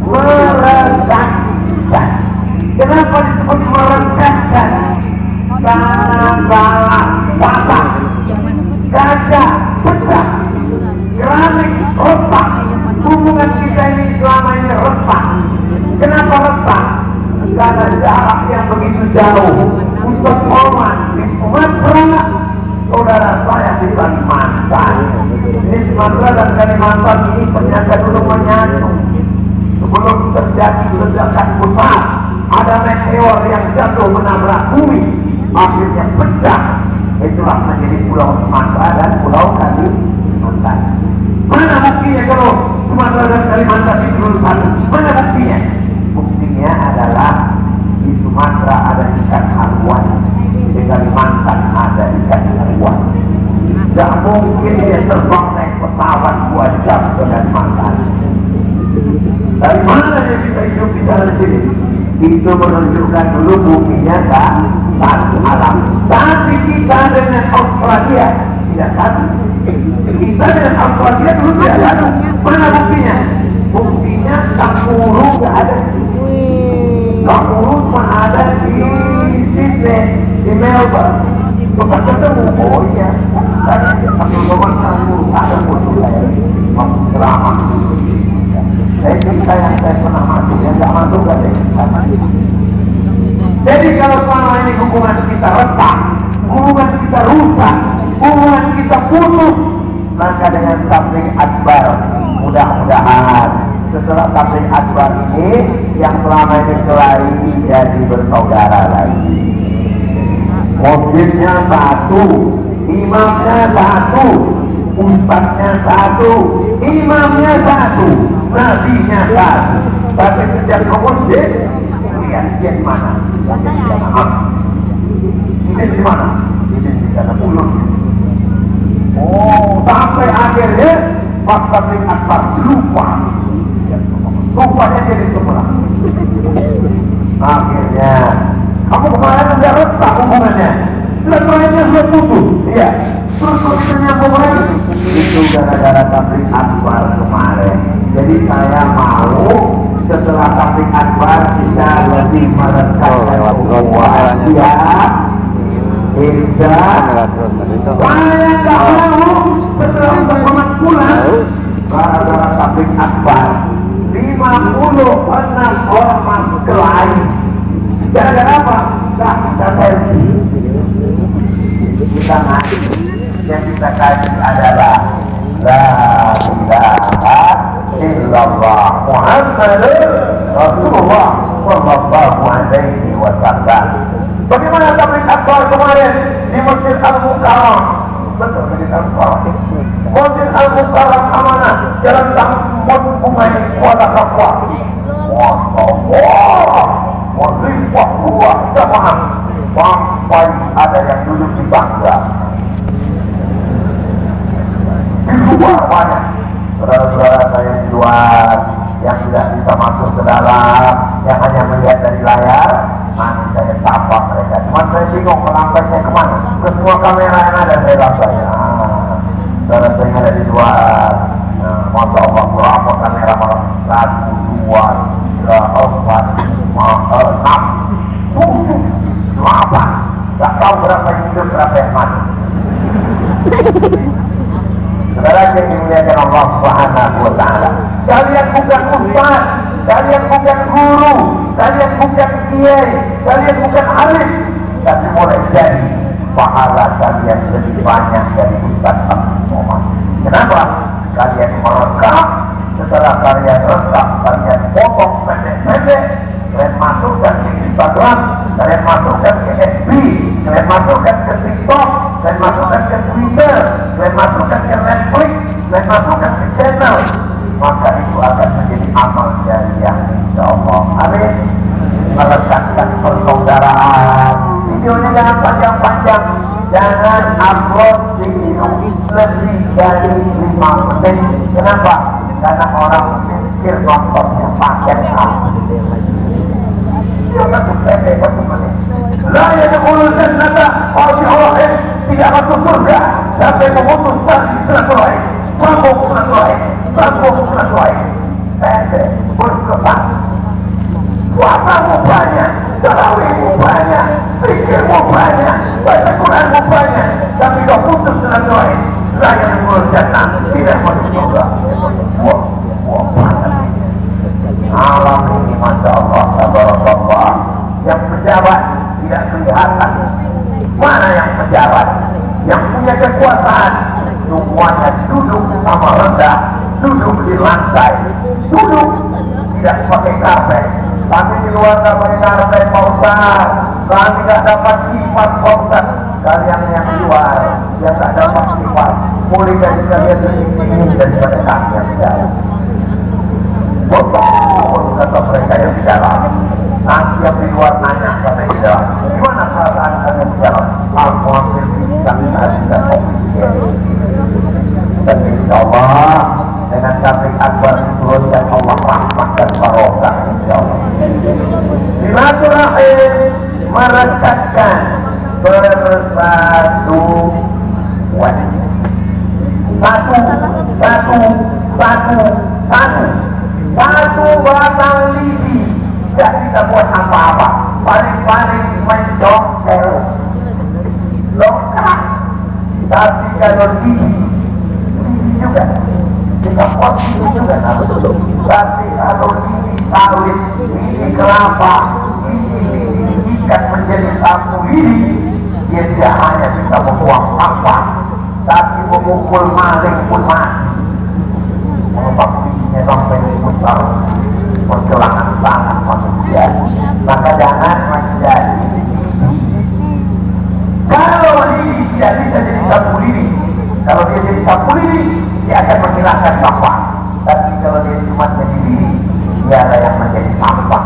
merekatkan. Kenapa disebut merekatkan? Karena balak, patah, gajah, pecah, keramik, retak. Hubungan kita ini selama ini retak. Kenapa retak? Karena jarak yang begitu jauh. Ustaz Somad di Sumatera, saudara saya di Kalimantan. Di Sumatera dan Kalimantan ini ternyata dulu menyatu. Sebelum terjadi ledakan besar, ada meteor yang jatuh menabrak bumi, akhirnya pecah. Itulah menjadi Pulau Sumatera dan Pulau Kalimantan. Mana buktinya kalau Sumatera dan Kalimantan itu satu? Mana buktinya? Buktinya adalah di Sumatera ada ikan haluan, di Kalimantan ada ikan haluan. Tidak mungkin dia terbang naik pesawat 2 jam ke Kalimantan. Dari mana dia bisa hidup di sana sini? Itu menunjukkan dulu buminya satu alam. Tapi kita dengan Australia tidak satu. Kita dengan Australia dulu tidak satu. Mana buktinya? Buktinya kanguru tidak ada. Kanguru cuma ada di Sydney, di Melbourne. Bukan ketemu. Oh iya. Tadi satu rumah kanguru ada foto saya. Waktu ceramah. Kita yang saya pernah masuk, yang tidak masuk kan ya. Jadi kalau selama ini hubungan kita retak, hubungan kita rusak, hubungan kita putus, maka dengan tabligh akbar, mudah-mudahan setelah tabligh akbar ini yang selama ini kelahi jadi bersaudara lagi. Masjidnya satu, imamnya satu, ustadznya satu, imamnya satu, nabinya satu. Tapi sejak ke masjid, lihat dia di mana? Ini di mana? Ini di dalam mulut. Oh, sampai akhirnya pas tabligh akbar lupa. Lupanya jadi sebelah. Akhirnya, kamu kemarin udah retak hubungannya. Silaturahimnya sudah putus, iya. Terus kita nyambung lagi. Itu gara-gara tabligh akbar kemarin. Jadi saya mau setelah tabligh akbar kita lebih merekatkan hubungan. Ya, Insya. Saya tak mau setelah Somad pulang gara-gara tabligh akbar 56 orang masuk ke lain. Gara-gara apa? Nah, kita selfie. Kita ngaji. Yang kita kaji adalah La ilaha illallah Muhammadur Rasulullah sallallahu alaihi wasallam. Bagaimana tabligh akbar kemarin di Masjid Al-Mukarram? Betul, Masjid Al-Mukarram. Masjid Al-Mukarram amanah Jalan Tambun Umayyah Kuala Kapuah. Masya Allah, melimpah luar jamaah sampai ada yang duduk di bangga. Di luar banyak saudara-saudara saya di luar yang tidak bisa masuk ke dalam, yang hanya melihat dari layar. Nanti saya sapa mereka. Cuma saya bingung melampainya kemana. Ke semua kamera yang ada saya lampai. Saudara saya ada di luar. Masya Allah, berapa kamera malam? 1, 2, 3, 4, 5, 6, 7, 8. Tak tahu berapa yang hidup, berapa yang mati. Saudara yang dimuliakan Allah Subhanahu wa Ta'ala, kalian bukan ustaz, kalian bukan guru, kalian bukan kiai, kalian bukan alim, tapi mulai jadi pahala kalian lebih banyak dari Ustaz Abdul Somad. Kenapa? Kalian merekam, setelah kalian rekam, kalian potong pendek-pendek, kalian masukkan ke Instagram, kalian masukkan ke FB, kalian masukkan ke TikTok, kalian masukkan ke Twitter, kalian masukkan ke Netflix, kalian masukkan ke channel, maka itu akan menjadi amal jariah insya Allah. Amin. Melekatkan persaudaraan. Videonya jangan panjang-panjang, jangan upload video lebih dari 5 menit. Kenapa? Karena orang pikir nontonnya paket lah yang diurus jannata orang tidak masuk surga sampai memutus tali silaturahim, sambung silaturahim, sambung silaturahim. Pendek, berkesan. Puasamu banyak, tarawihmu banyak, zikirmu banyak, baca Quranmu banyak, tapi kau putus silaturahim. Lah yang diurus jannah tidak masuk surga. Wah banget. Alam ini Masya Allah, tabarakallah. Yang pejabat tidak kelihatan. Mana yang pejabat? Yang punya kekuasaan, semuanya duduk sama rendah, duduk di lantai, duduk tidak pakai karpet. Kami di luar tak pakai karpet, Pak Ustaz. Kami tidak dapat kipas, Pak Ustaz. Kalian yang di luar, yang tak dapat kipas, boleh jadi kalian lebih dingin daripada kami yang di dalam. Betul kata mereka yang di dalam. Nanti yang di luar nanya kata di dalam, gimana perasaan kalian di dalam? Aku hampir bisa dan ofisial. Dan insya Allah dengan tablik akbar diturunkan Allah rahmat dan barokah insya Allah. Silaturahim merekatkan persatuan. Satu batang lidi tidak bisa buat apa-apa, paling-paling mencongkel lokal. Tapi kalau lidi juga kita posisi juga. Tapi kalau lidi sawit, lidi kelapa, lidi ikan menjadi satu lidi, dia tidak hanya bisa membuang sampah, tapi memukul maling pun mati. Membakinya sampai besar pergelangan tangan manusia. Maka jangan menjadi kalau lidi tidak bisa jadi sapu lidi. Kalau dia jadi sapu lidi, dia akan menghilangkan sampah. Tapi kalau dia cuma jadi lidi, dia adalah yang menjadi sampah.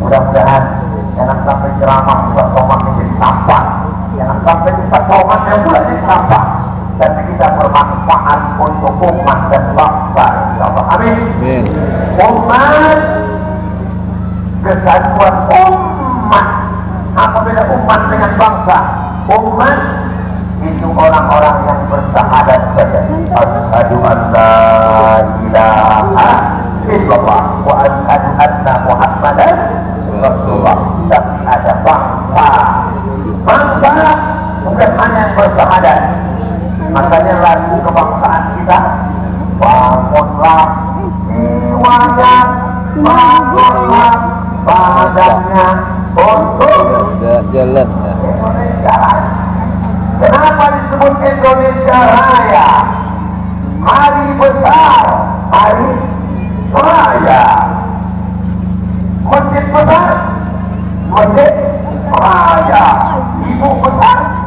Mudah-mudahan jangan sampai ceramah buat tomat menjadi sampah. Jangan sampai kita tomat yang pula jadi sampah. Tapi kita bermanfaat untuk umat dan bangsa insyaallah. Amin. Amin. Umat, kesatuan umat. Apa beda umat dengan bangsa? Umat itu orang-orang yang bersyahadat saja. Asyhadu an la ilaha illallah wa asyhadu anna Muhammadan Rasulullah. Tapi ada bangsa. Bangsa bukan hanya yang bersyahadat. Makanya lagu kebangsaan kita, bangunlah jiwanya, bangunlah badannya untuk jalan. Indonesia. Kenapa disebut Indonesia Raya? Hari besar, hari raya. Masjid besar, masjid raya. Ibu besar.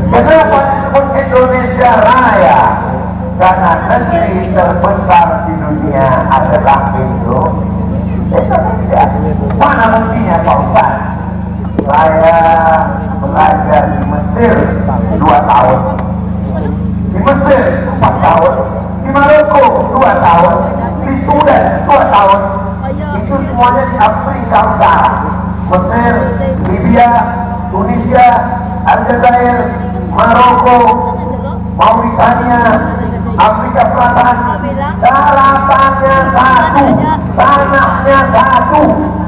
Kenapa disebut Indonesia Raya? Karena negeri terbesar di dunia adalah Indonesia. Mana buktinya Pak Ustaz? Saya belajar di Mesir 2 tahun, di Mesir 4 tahun, di Maroko 2 tahun, di di Sudan 2 tahun. Itu semuanya di Afrika Utara, Mesir, Libya, Tunisia, Aljazair, Maroko, Mauritania, Afrika Selatan. Daratannya satu, tanahnya satu,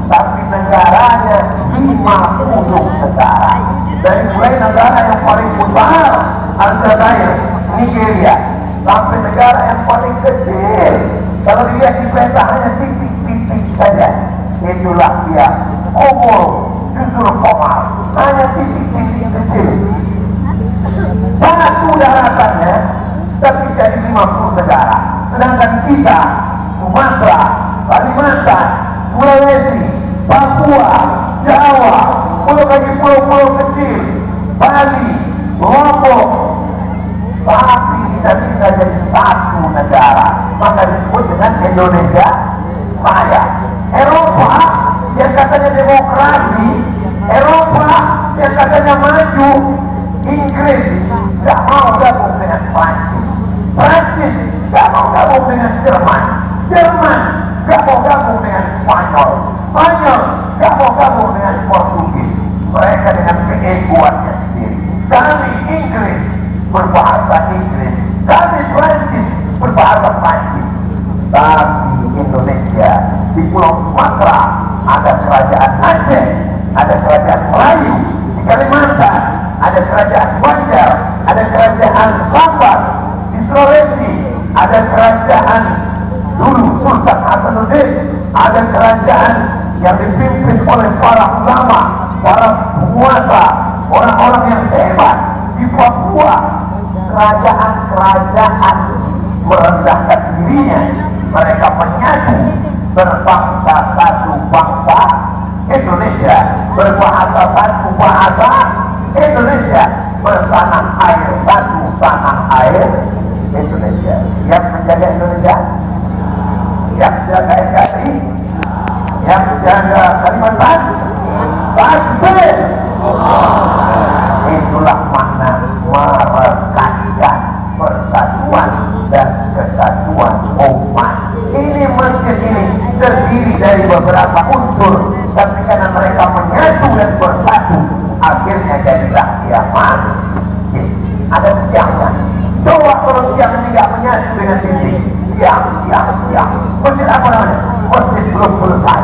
tapi negaranya 50 negara. Dari mulai negara yang paling besar Aljazair, Nigeria, sampai negara yang paling kecil, kalau dilihat di peta hanya titik-titik saja, itulah dia Komor, Juzul Komar, hanya titik-titik kecil. Satu daratannya tapi jadi 50 negara. Sedangkan kita, Sumatera, Kalimantan, Sulawesi, Papua, Jawa, pulau kecil, Bali, Lombok, tapi kita bisa jadi satu negara, maka disebut dengan Indonesia Raya. Eropa yang katanya demokrasi, Eropa yang katanya maju, Inggris gak mau gabung dengan Prancis, Prancis gak mau gabung dengan Jerman, Jerman gak mau gabung dengan Spanyol, Spanyol gak mau gabung dengan Portugis. Mereka dengan keegoannya sendiri. Kami Inggris berbahasa Inggris, kami Prancis berbahasa Prancis. Tapi Indonesia, di Pulau Sumatera ada kerajaan Aceh, ada kerajaan Melayu, di Kalimantan ada kerajaan Banjar, ada kerajaan Sambas, di Sulawesi ada kerajaan dulu Sultan Hasanuddin, ada kerajaan yang dipimpin oleh para ulama, para penguasa, orang-orang yang hebat. Di Papua kerajaan-kerajaan merendahkan dirinya, mereka menyatu berbangsa satu bangsa Indonesia, berbahasa satu bahasa Indonesia, bertanah air satu tanah air Indonesia. Yang menjaga Indonesia, yang menjaga NKRI, yang menjaga Kalimantan, Banten. Itulah makna merekatkan persatuan dan kesatuan umat. Ini masjid ini terdiri dari beberapa unsur, tapi karena mereka menyatu dan bersatu, akhirnya jadilah dia masjid. Ada tiangnya. Coba kalau tiang ini tidak menyatu dengan dinding, tiang. Masjid apa namanya? Masjid belum selesai.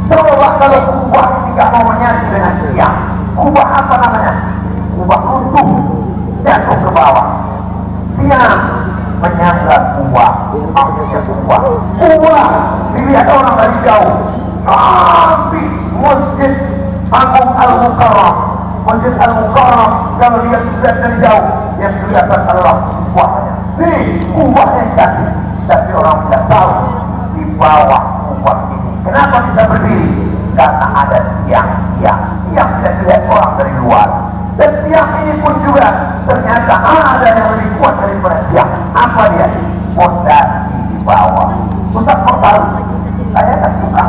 Coba kalau kubah tidak mau menyatu dengan tiang, kubah apa namanya? Kubah runtuh, jatuh ke bawah. Tiang menyangga kubah, kubah dilihat orang dari jauh. Tapi Masjid Agung Al-Mukarram, Masjid Al-Mukarram kalau lihat dari jauh, yang kelihatan adalah kubahnya. Kubahnya cantik, tapi orang tidak tahu di bawah kubah ini kenapa bisa berdiri? Karena ada tiang tidak dilihat orang dari luar. Dan tiang ini pun juga ternyata ada yang lebih kuat daripada tiang. Apa dia? Fondasi di bawah. Ustaz kok tahu? Saya tak suka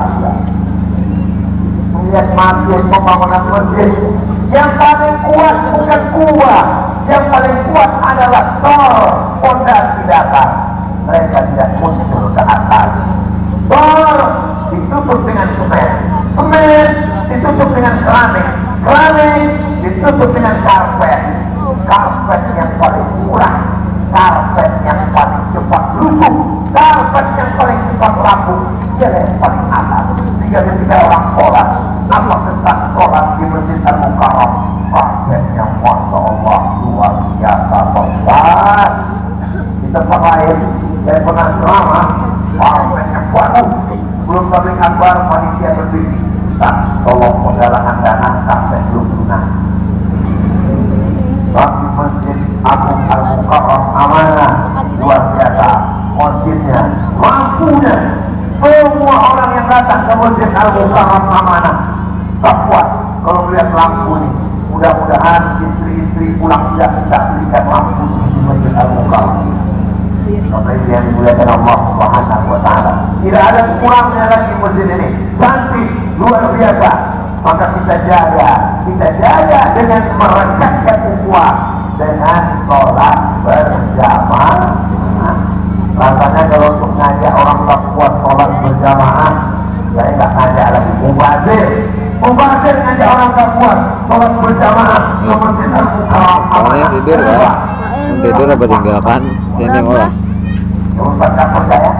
melihat masjid, pembangunan masjid. Yang paling kuat bukan kubah, yang paling kuat adalah tor, fondasi dasar. Mereka tidak muncul ke atas. Tor ditutup dengan semen, semen ditutup dengan keramik, keramik ditutup dengan karpet, karpet yang paling murah, karpet yang paling cepat lusuh, karpet yang paling cepat rapuh, yang paling atas. Sehingga ketika orang sholat, apa kesan sholat di Masjid Al-Mukarram? Karpetnya Masya Allah luar biasa besar. Di tempat lain saya pernah ceramah, karpetnya bagus, belum tablik akbar, panitia berbisik, tak tolong penggalangan dana karpet belum lunas. Tapi Masjid Agung Al-Mukarram amanah luar biasa, masjidnya, lampunya, semua orang yang datang ke Masjid Al-Mukarram amanah. Tak puas kalau melihat lampu ini. Mudah-mudahan istri-istri pulang tidak bisa belikan lampu di Masjid Al-Mukarram. Sampai yang dimuliakan Allah Subhanahu wa Ta'ala. Tidak ada kurangnya lagi masjid ini. Cantik, luar biasa. Maka kita jaga dengan merekatkan ukhuwah, dengan sholat berjamaah. Rasanya kalau untuk ngajak orang Papua sholat berjamaah, saya nggak ngajak lagi. Mubazir ngajak orang Papua sholat berjamaah ke Masjid Al-Mukarram. Soalnya tidur lah. Tidur apa tinggalkan? Ini malah. Ustaz tak percaya?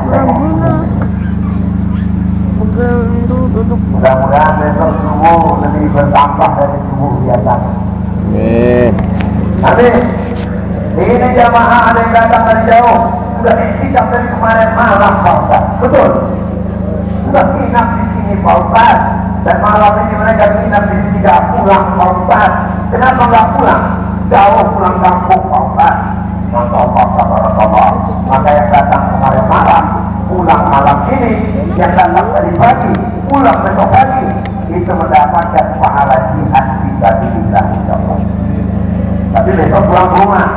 Mudah-mudahan besok subuh lebih bertambah dari subuh biasanya. Amin. Amin. Ini jamaah ada yang datang dari jauh. Sudah iktikaf dari kemarin malam Pak Ustaz. Betul. Sudah inap di sini Pak Ustaz. Dan malam ini mereka inap di sini tidak pulang Pak Ustaz. Kenapa nggak pulang? Jauh pulang kampung Pak Ustaz. Maka Allah. Maka yang datang kemarin malam, pulang malam ini, yang datang tadi pagi, pulang besok pagi, itu mendapatkan pahala jihad fisabilillah insyaallah. Tapi besok pulang ke rumah,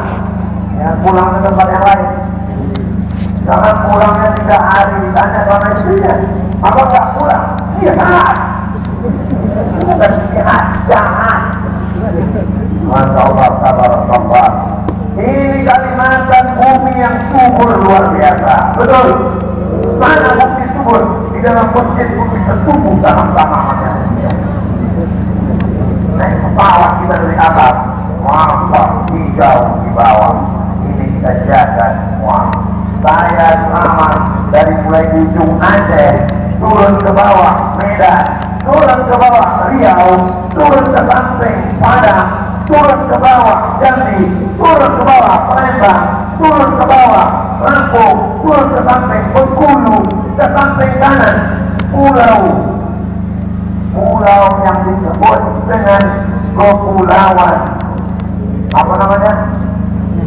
ya pulang ke tempat yang lain. Jangan pulangnya 3 hari ditanya sama istrinya, apa nggak pulang? Jihad, bukan jihad, jangan. Masya Allah, tabarakallah. Ini Kalimantan bumi yang subur luar biasa. Betul. Mana bumi subur? Di dalam masjid bumi tertumbuh tanam-tanamannya. Naik pesawat kita dari atas, nampak hijau di bawah. Ini kita jaga semua. Saya selama dari mulai ujung Aceh turun ke bawah Medan, turun ke bawah Riau, turun ke samping Padang, turun ke bawah Jambi, turun ke bawah Palembang, turun ke bawah Lampung, turun ke samping Bengkulu, ke samping kanan pulau yang disebut dengan kepulauan apa namanya,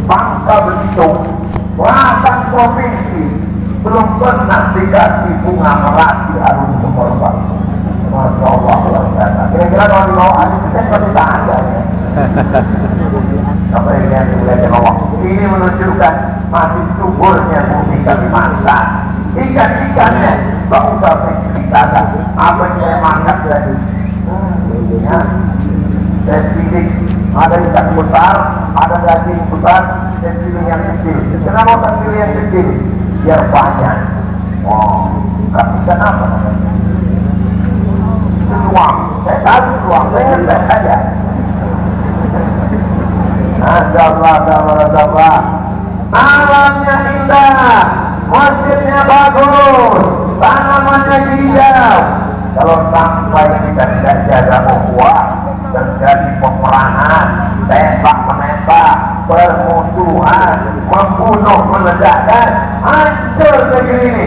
Bangka Belitung. Bahkan provinsi belum pernah dikasih bunga melati harus sekolah. Masya Allah, luar biasa. Kira-kira kalau di bawah hadis itu pasti tak ada ya. Apa yang dimuliakan Allah? Ini menunjukkan masih suburnya bumi Kalimantan. Ikan-ikannya tak usah ceritakan. Apa yang saya makan tadi? Ya, saya pilih ada ikan besar, ada daging besar, saya pilih yang kecil. Kenapa tak pilih yang kecil? Biar banyak. Oh, ikan apa namanya? Seluang, saya tahu seluang, saya ngetes saja. Azallah. Alamnya indah, masjidnya bagus, tanamannya hijau. Kalau sampai kita tidak jaga ukhuwah, terjadi peperangan, tembak-menembak, permusuhan, membunuh, meledakkan, hancur negeri ini.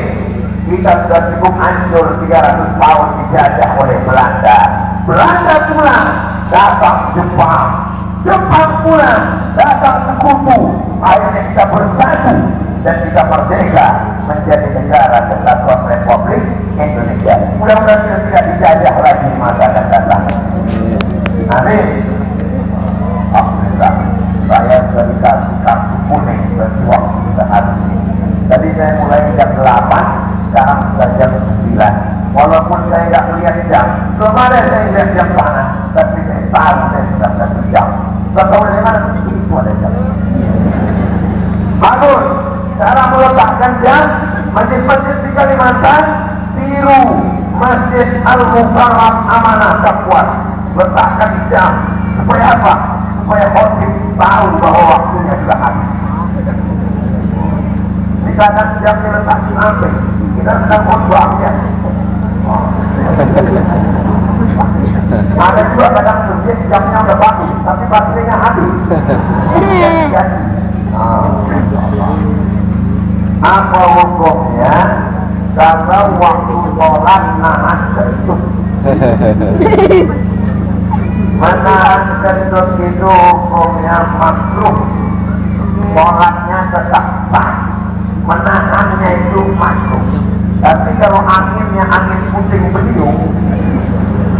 Kita sudah cukup hancur 300 tahun dijajah oleh Belanda. Belanda pulang, datang Jepang pulang, datang sekutu. Akhirnya kita bersatu dan kita merdeka menjadi negara Kesatuan Republik Indonesia. Mudah-mudahan kita tidak dijajah lagi di masa akan datang. Amin. Alhamdulillah, saya sudah dikasih kartu kuning bagi waktu saat ini. Tadi saya mulai jam 8, sekarang sudah jam 9. Walaupun saya tidak melihat jam, belum ada saya lihat jam tangan, tapi saya tahu saya sudah 1 jam. Tahu dari mana? Itu ada jam. Bagus. Cara meletakkan jam, masjid-masjid di Kalimantan, tiru Masjid Al-Mukarram Amanah Kapuas. Letakkan jam. Supaya apa? Supaya khotib tahu bahwa waktunya sudah habis. Jika ada jam diletak di samping, kita sedang khotbah ya. Ada juga kadang masjid jamnya udah bagus, tapi baterainya habis. Apa hukumnya kalau waktu sholat nahan kentut? Menahan kentut itu hukumnya makruh, sholatnya tetap sah. Menahannya itu makruh. Tapi kalau anginnya angin puting beliung,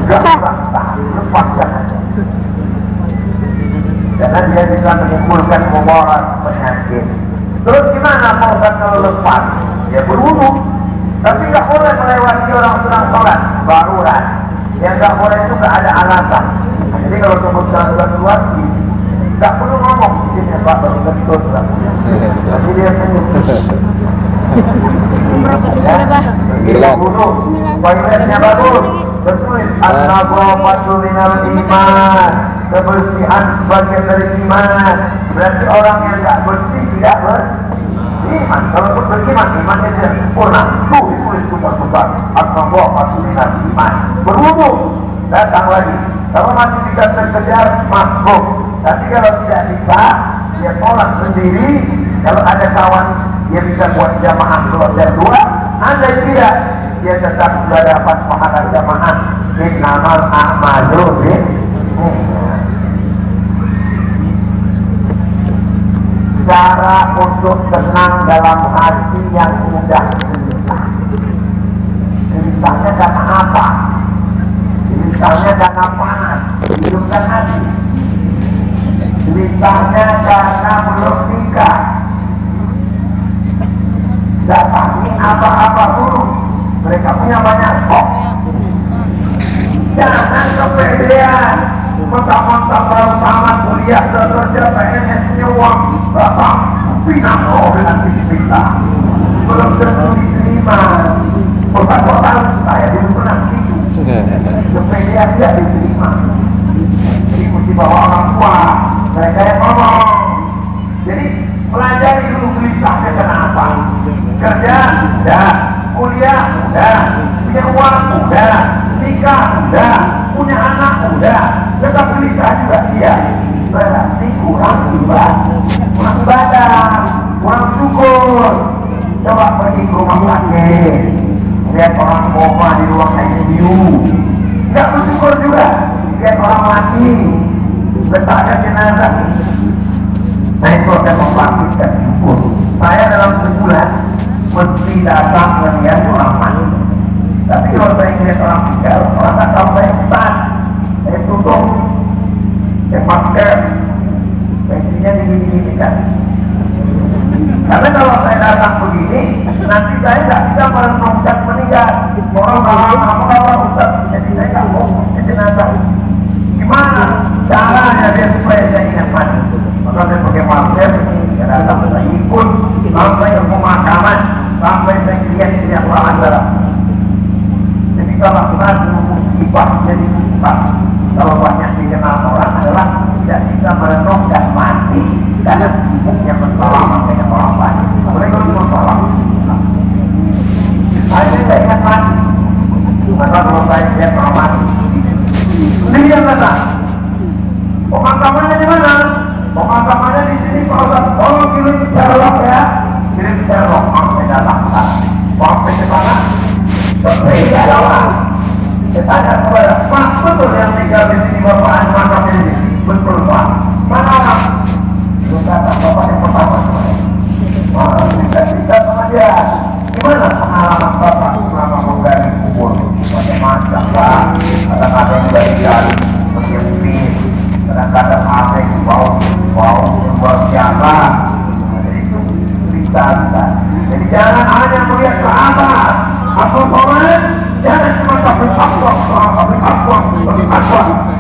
gak sah, lepas jangan. Karena dia bisa menimbulkan mudarat penyakit. Terus gimana mau kalau lepas? Ya berwudu. Tapi nggak boleh melewati orang sedang sholat barulah. Yang nggak boleh itu nggak ada alasan. Jadi kalau sebutkan keluar, nggak perlu ngomong. Ini Pak baru kentut lah. Jadi dia senyum. Berapa dosa bah? 90. Toiletnya bagus. Tertulis an-nadhafatu minal iman. Kebersihan sebagian dari iman. Berarti orang yang tidak bersih tidak beriman. Kalau beriman, imannya tidak sempurna. Tuh ditulis besar-besar an-nadhafatu minal iman. Berwudu, datang lagi. Kalau masih bisa terkejar, masuk. Tapi kalau tidak bisa, dia tolak sendiri. Kalau ada kawan, dia bisa buat jamaah keluarga dua. Anda tidak, dia tetap sudah dapat pahala jamaah. Innamal a'malu binniyat. Cara untuk tenang dalam hati yang mudah gelisah. Gelisahnya karena apa? Gelisahnya karena panas, hidupkan hati. Gelisahnya karena belum nikah. Datangi apa-apa dulu. Mereka punya banyak kok. Jangan kepedean. Mentang-mentang baru tamat kuliah dan kerja PNS punya uang berapa? Pinang dengan bismillah. Belum tentu diterima. Kota-kota saya dulu pernah gitu. Kepedean tidak diterima. Jadi mesti bawa orang tua. Mereka yang ngomong. Jadi pelajari dulu gelisahnya kenapa. Kerja, udah. Kuliah, udah. Punya uang, udah. Nikah, udah. Punya anak, udah. Tetap gelisah juga dia. Berarti kurang ibadah, kurang syukur. Coba pergi ke rumah sakit, lihat orang koma di ruang ICU. Tidak bersyukur juga. Lihat orang mati, letakkan jenazah. Nah itu akan membangkitkan syukur. Saya dalam sebulan mesti datang melihat orang mati. Tapi kalau saya lihat orang tinggal, orang tak tahu saya besar. Saya tutup, saya masker, pensinya digini-gini kan. Karena kalau saya datang begini, nanti saya tidak bisa merenungkan meninggal. Orang apa Ustaz, jadi saya tidak mau jenazah. Gimana caranya dia supaya saya ingat mati? Maka saya pakai masker, saya datang, saya ikut sampai ke pemakaman, sampai saya lihat orang darah. Jadi kalau satu musibah jadi musibah, kalau banyak dikenal orang adalah tidak bisa merenungkan mati karena sibuknya bersalaman dengan orang lain. Mereka bersalam. Saya tidak ingat mati. Maka kalau saya lihat orang mati, dia kata, pemakamannya di mana? Pemakamannya di sini Pak Ustaz. Tolong kirim Sherlock ya. Kirim Sherlock. Sampai datang. Sampai ke sana. Seperti ada orang. Saya tanya kepada Pak, betul yang tinggal di sini Bapak makam ini? Betul Pak. Mana orang? Dia kata Bapak yang pertama semuanya. Bisa sama dia. Gimana pengalaman Bapak selama menggali kubur? Macam-macam Pak. Kadang-kadang dari jari menyempit. Kadang-kadang ada yang bau luar biasa. Jadi itu cerita. Jadi jangan hanya melihat ke atas. Aku sholat, jangan cuma sampai takwa.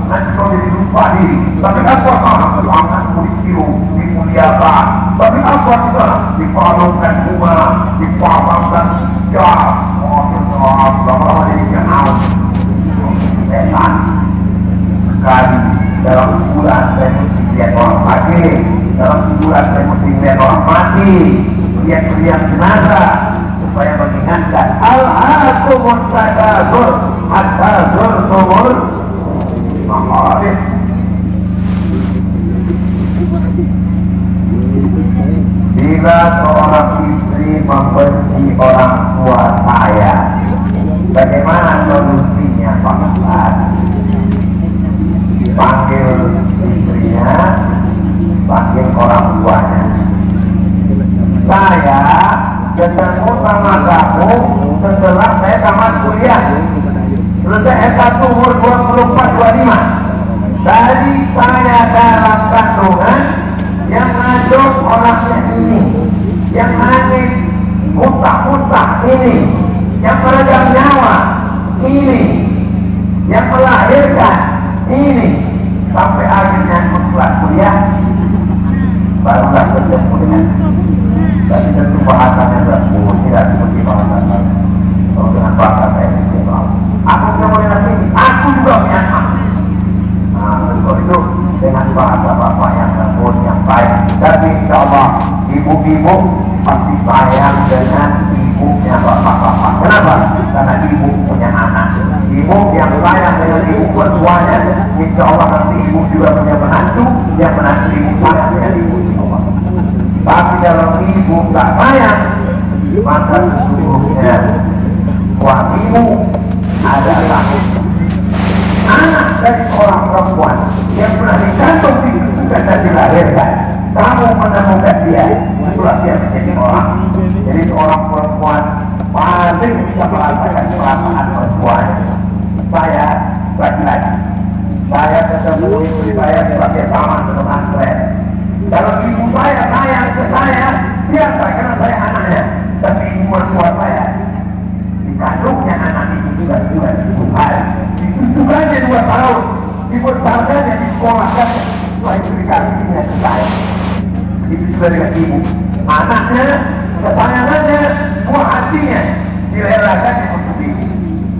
Nanti kau jadi lupa diri. Tapi takwa akan ditiru, dimuliakan. Tapi takwa juga dipalungkan bunga, dipalungkan jas. Lama-lama jadi kenal. Setan. Sekali dalam sebulan saya mesti lihat orang sakit. Dalam sebulan saya mesti lihat orang mati. Lihat jenazah. Supaya mengingatkan al-haakumut takatsur hatta zurtumul maqabir. Bila seorang istri membenci orang tua saya, bagaimana solusinya Pak Ustaz? Panggil istrinya, panggil orang tuanya. Saya ketemu sama kamu setelah saya tamat kuliah. Selesai S1 umur 24-25. Tadi saya dalam kandungan yang ngajak orangnya ini, yang nangis muntah-muntah ini, yang meregang nyawa ini, yang melahirkan ini, sampai akhirnya keluar kuliah. barulah bertemu dengan tapi tentu bahasannya berbeda, tidak seperti bahasannya. Kalau dengan bahasa saya tidak. Aku ketemu dengan ini, aku juga punya hak. Nah, kalau itu dengan bahasa bapak yang lembut, yang baik. Tapi insya Allah ibu-ibu pasti sayang dengan ibunya bapak-bapak. Kenapa? Karena ibu punya anak. Ibu yang sayang dengan ibu bertuanya, insya Allah nanti ibu juga punya menantu, yang menantu ibu sayang dengan ibu. Tapi kalau ibu tak sayang, maka sesungguhnya suamimu adalah anak dari seorang perempuan yang pernah digantung di bukan dan dilahirkan. Kamu menemukan dia, itulah dia menjadi orang. Jadi seorang perempuan paling bisa merasakan perasaan perempuan. Saya laki-laki, saya ketemu istri saya sebagai paman atau antren. Kalau ibu saya sayang ke saya, biasa karena saya anaknya. Tapi ibu mertua saya, dikandungnya anak itu juga Tuhan. Disusukannya 2 tahun, dibesarkannya, disekolahkannya. Setelah itu dikasihnya ke saya. Itu juga dengan ibu. Anaknya, kesayangannya, buah hatinya, direlakannya untuk ibu.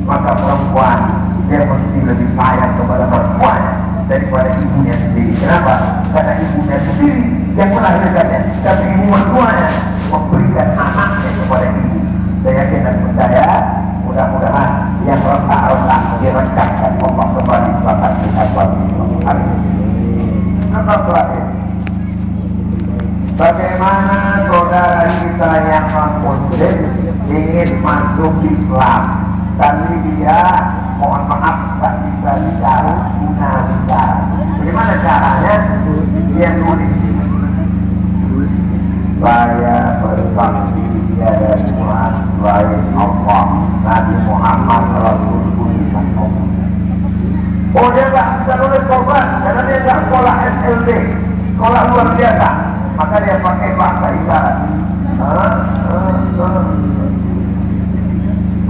Maka perempuan, dia mesti lebih sayang kepada perempuan daripada ibunya sendiri. Kenapa? Karena ibunya sendiri yang melahirkannya, tapi ibu mertuanya memberikan anaknya kepada ibu. Saya yakin dan percaya, mudah-mudahan yang retak-retak direkatkan Allah kembali bahkan kita suatu hari ini. Apa terakhir? Bagaimana saudara kita yang non-muslim ingin masuk Islam, tapi dia mohon maaf tak bisa bicara, guna bicara. Bagaimana caranya? Dia nulis, saya bersaksi tiada Tuhan selain Allah, Nabi Muhammad Rasul utusan Allah. Oh, dia tak bisa nulis korban karena dia tak sekolah SLB, sekolah luar biasa, maka dia pakai bahasa isyarat.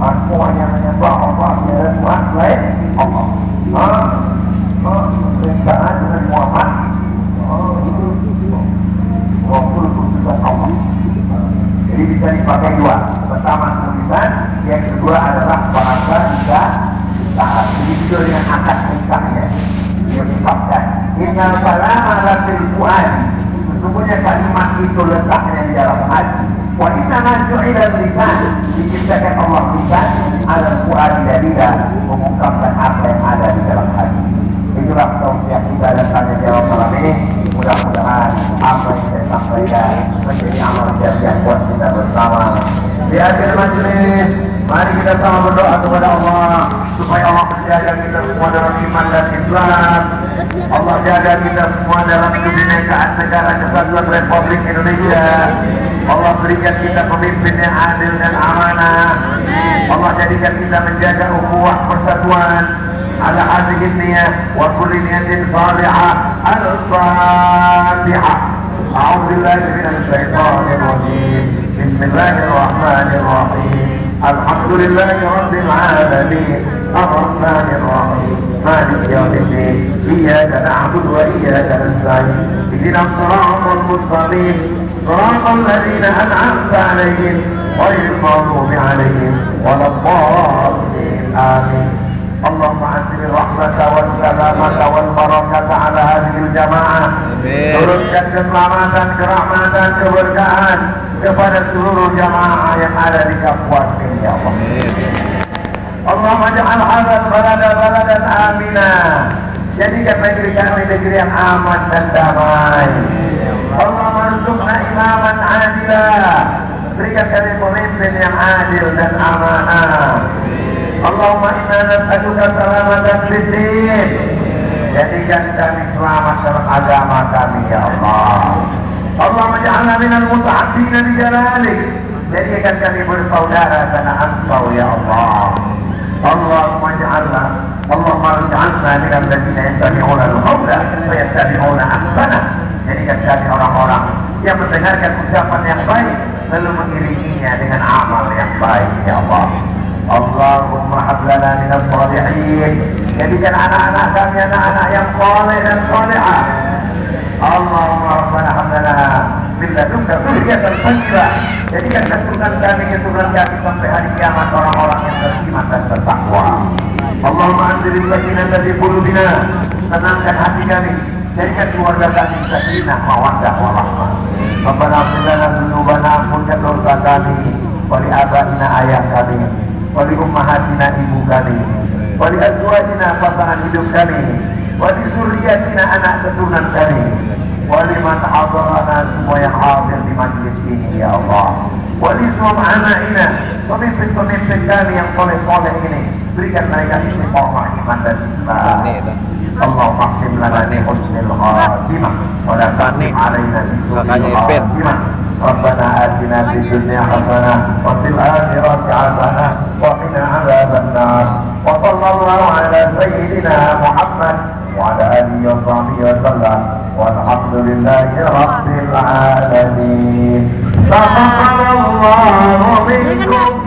Aku hanya menyembah Allah tiada Tuhan selain Allah. Perintahnya dengan Muhammad itu Rasul utusan Allah. Jadi bisa dipakai 2. Pertama tulisan, yang kedua adalah bahasa isyarat. Jadi itu dengan akad nikahnya dia ucapkan innal salama lafil fuad, sesungguhnya kalimat itu letaknya di dalam hati. Wa inna ma ju'ila lisan, diciptakan Allah lisan ala fuad dalila, mengungkapkan apa yang ada di dalam hati. Itulah tausiah kita dan tanya jawab malam ini. Mudah-mudahan apa yang saya sampaikan menjadi amal jariah buat kita bersama. Di akhir majelis, mari kita sama berdoa kepada Allah supaya Allah menjaga kita semua dalam iman dan Islam. Allah jaga kita semua dalam kebinekaan negara kesatuan Republik Indonesia. Allah berikan kita pemimpin yang adil dan amanah. Allah jadikan kita menjaga ukhuwah persatuan على هذه النية وكل نية صالحة الفاتحة. أعوذ بالله من الشيطان الرجيم. بسم الله الرحمن الرحيم. الحمد لله رب العالمين الرحمن الرحيم مالك يوم الدين إياك نعبد وإياك نستعين اهدنا الصراط المستقيم صراط الذين أنعمت عليهم غير المغضوب عليهم ولا الضالين آمين. اللهم أنزل الرحمة والسلامة والبركة على هذه الجماعة. Turunkan keselamatan, kerahmatan, keberkahan kepada seluruh jamaah yang ada di kampus ini, ya Allah. Allahumma ja'al hadzal balada baladan amina. Jadikan negeri kami negeri yang aman dan damai. Allahumma arzuqna imaman adila. Berikan kami pemimpin yang adil dan amanah. Allahumma inna nas'aluka salamatan fid din. Jadikan kami selamat dalam agama kami, ya Allah. Allahumma ja'alna minal muta'abbina bi jalalik. Jadikan kami bersaudara karena Engkau, ya Allah. Allahumma ja'alna minal ladzina yastami'una al-qawla wa yattabi'una ahsanah. Jadikan kami orang-orang yang mendengarkan ucapan yang baik lalu mengiringinya dengan amal yang baik, ya Allah. Allahumma hablana minas salihin. Jadikan anak-anak kami anak-anak yang saleh dan salihah. Allahumma rabbana lana min ladunka dzurriyyatan thayyibah. Jadikan keturunan kami sampai hari kiamat orang-orang yang beriman dan bertakwa. Allahumma anzil sakinata fi qulubina, tenangkan hati kami, jadikan keluarga kami sakinah mawaddah warahmah. Rabbana ighfir lana dzunubana, ampunkan dosa kami, wa li abaina ayah kami, wa li ummahatina ibu kami, wa li azwajina pasangan hidup kami, wa li dzurriyyatina anak keturunan kami, wa liman hadarana semua yang hadir di majlis ini ya Allah. Wa li sum'anaina, pemimpin-pemimpin kami yang soleh-soleh ini, berikan mereka istiqomah iman dan Islam. Allahumma khtim lana bi husnil khatimah wa la tahtim alaina bi su'il khatimah. Rabbana atina fid dunya hasanah wa fil akhirati hasanah wa qina adzaban nar. Wa sallallahu ala sayyidina Muhammad wa ala alihi wa sahbihi wa sallam. Walhamdulillahi rabbil alamin. Taqabbalallahu minkum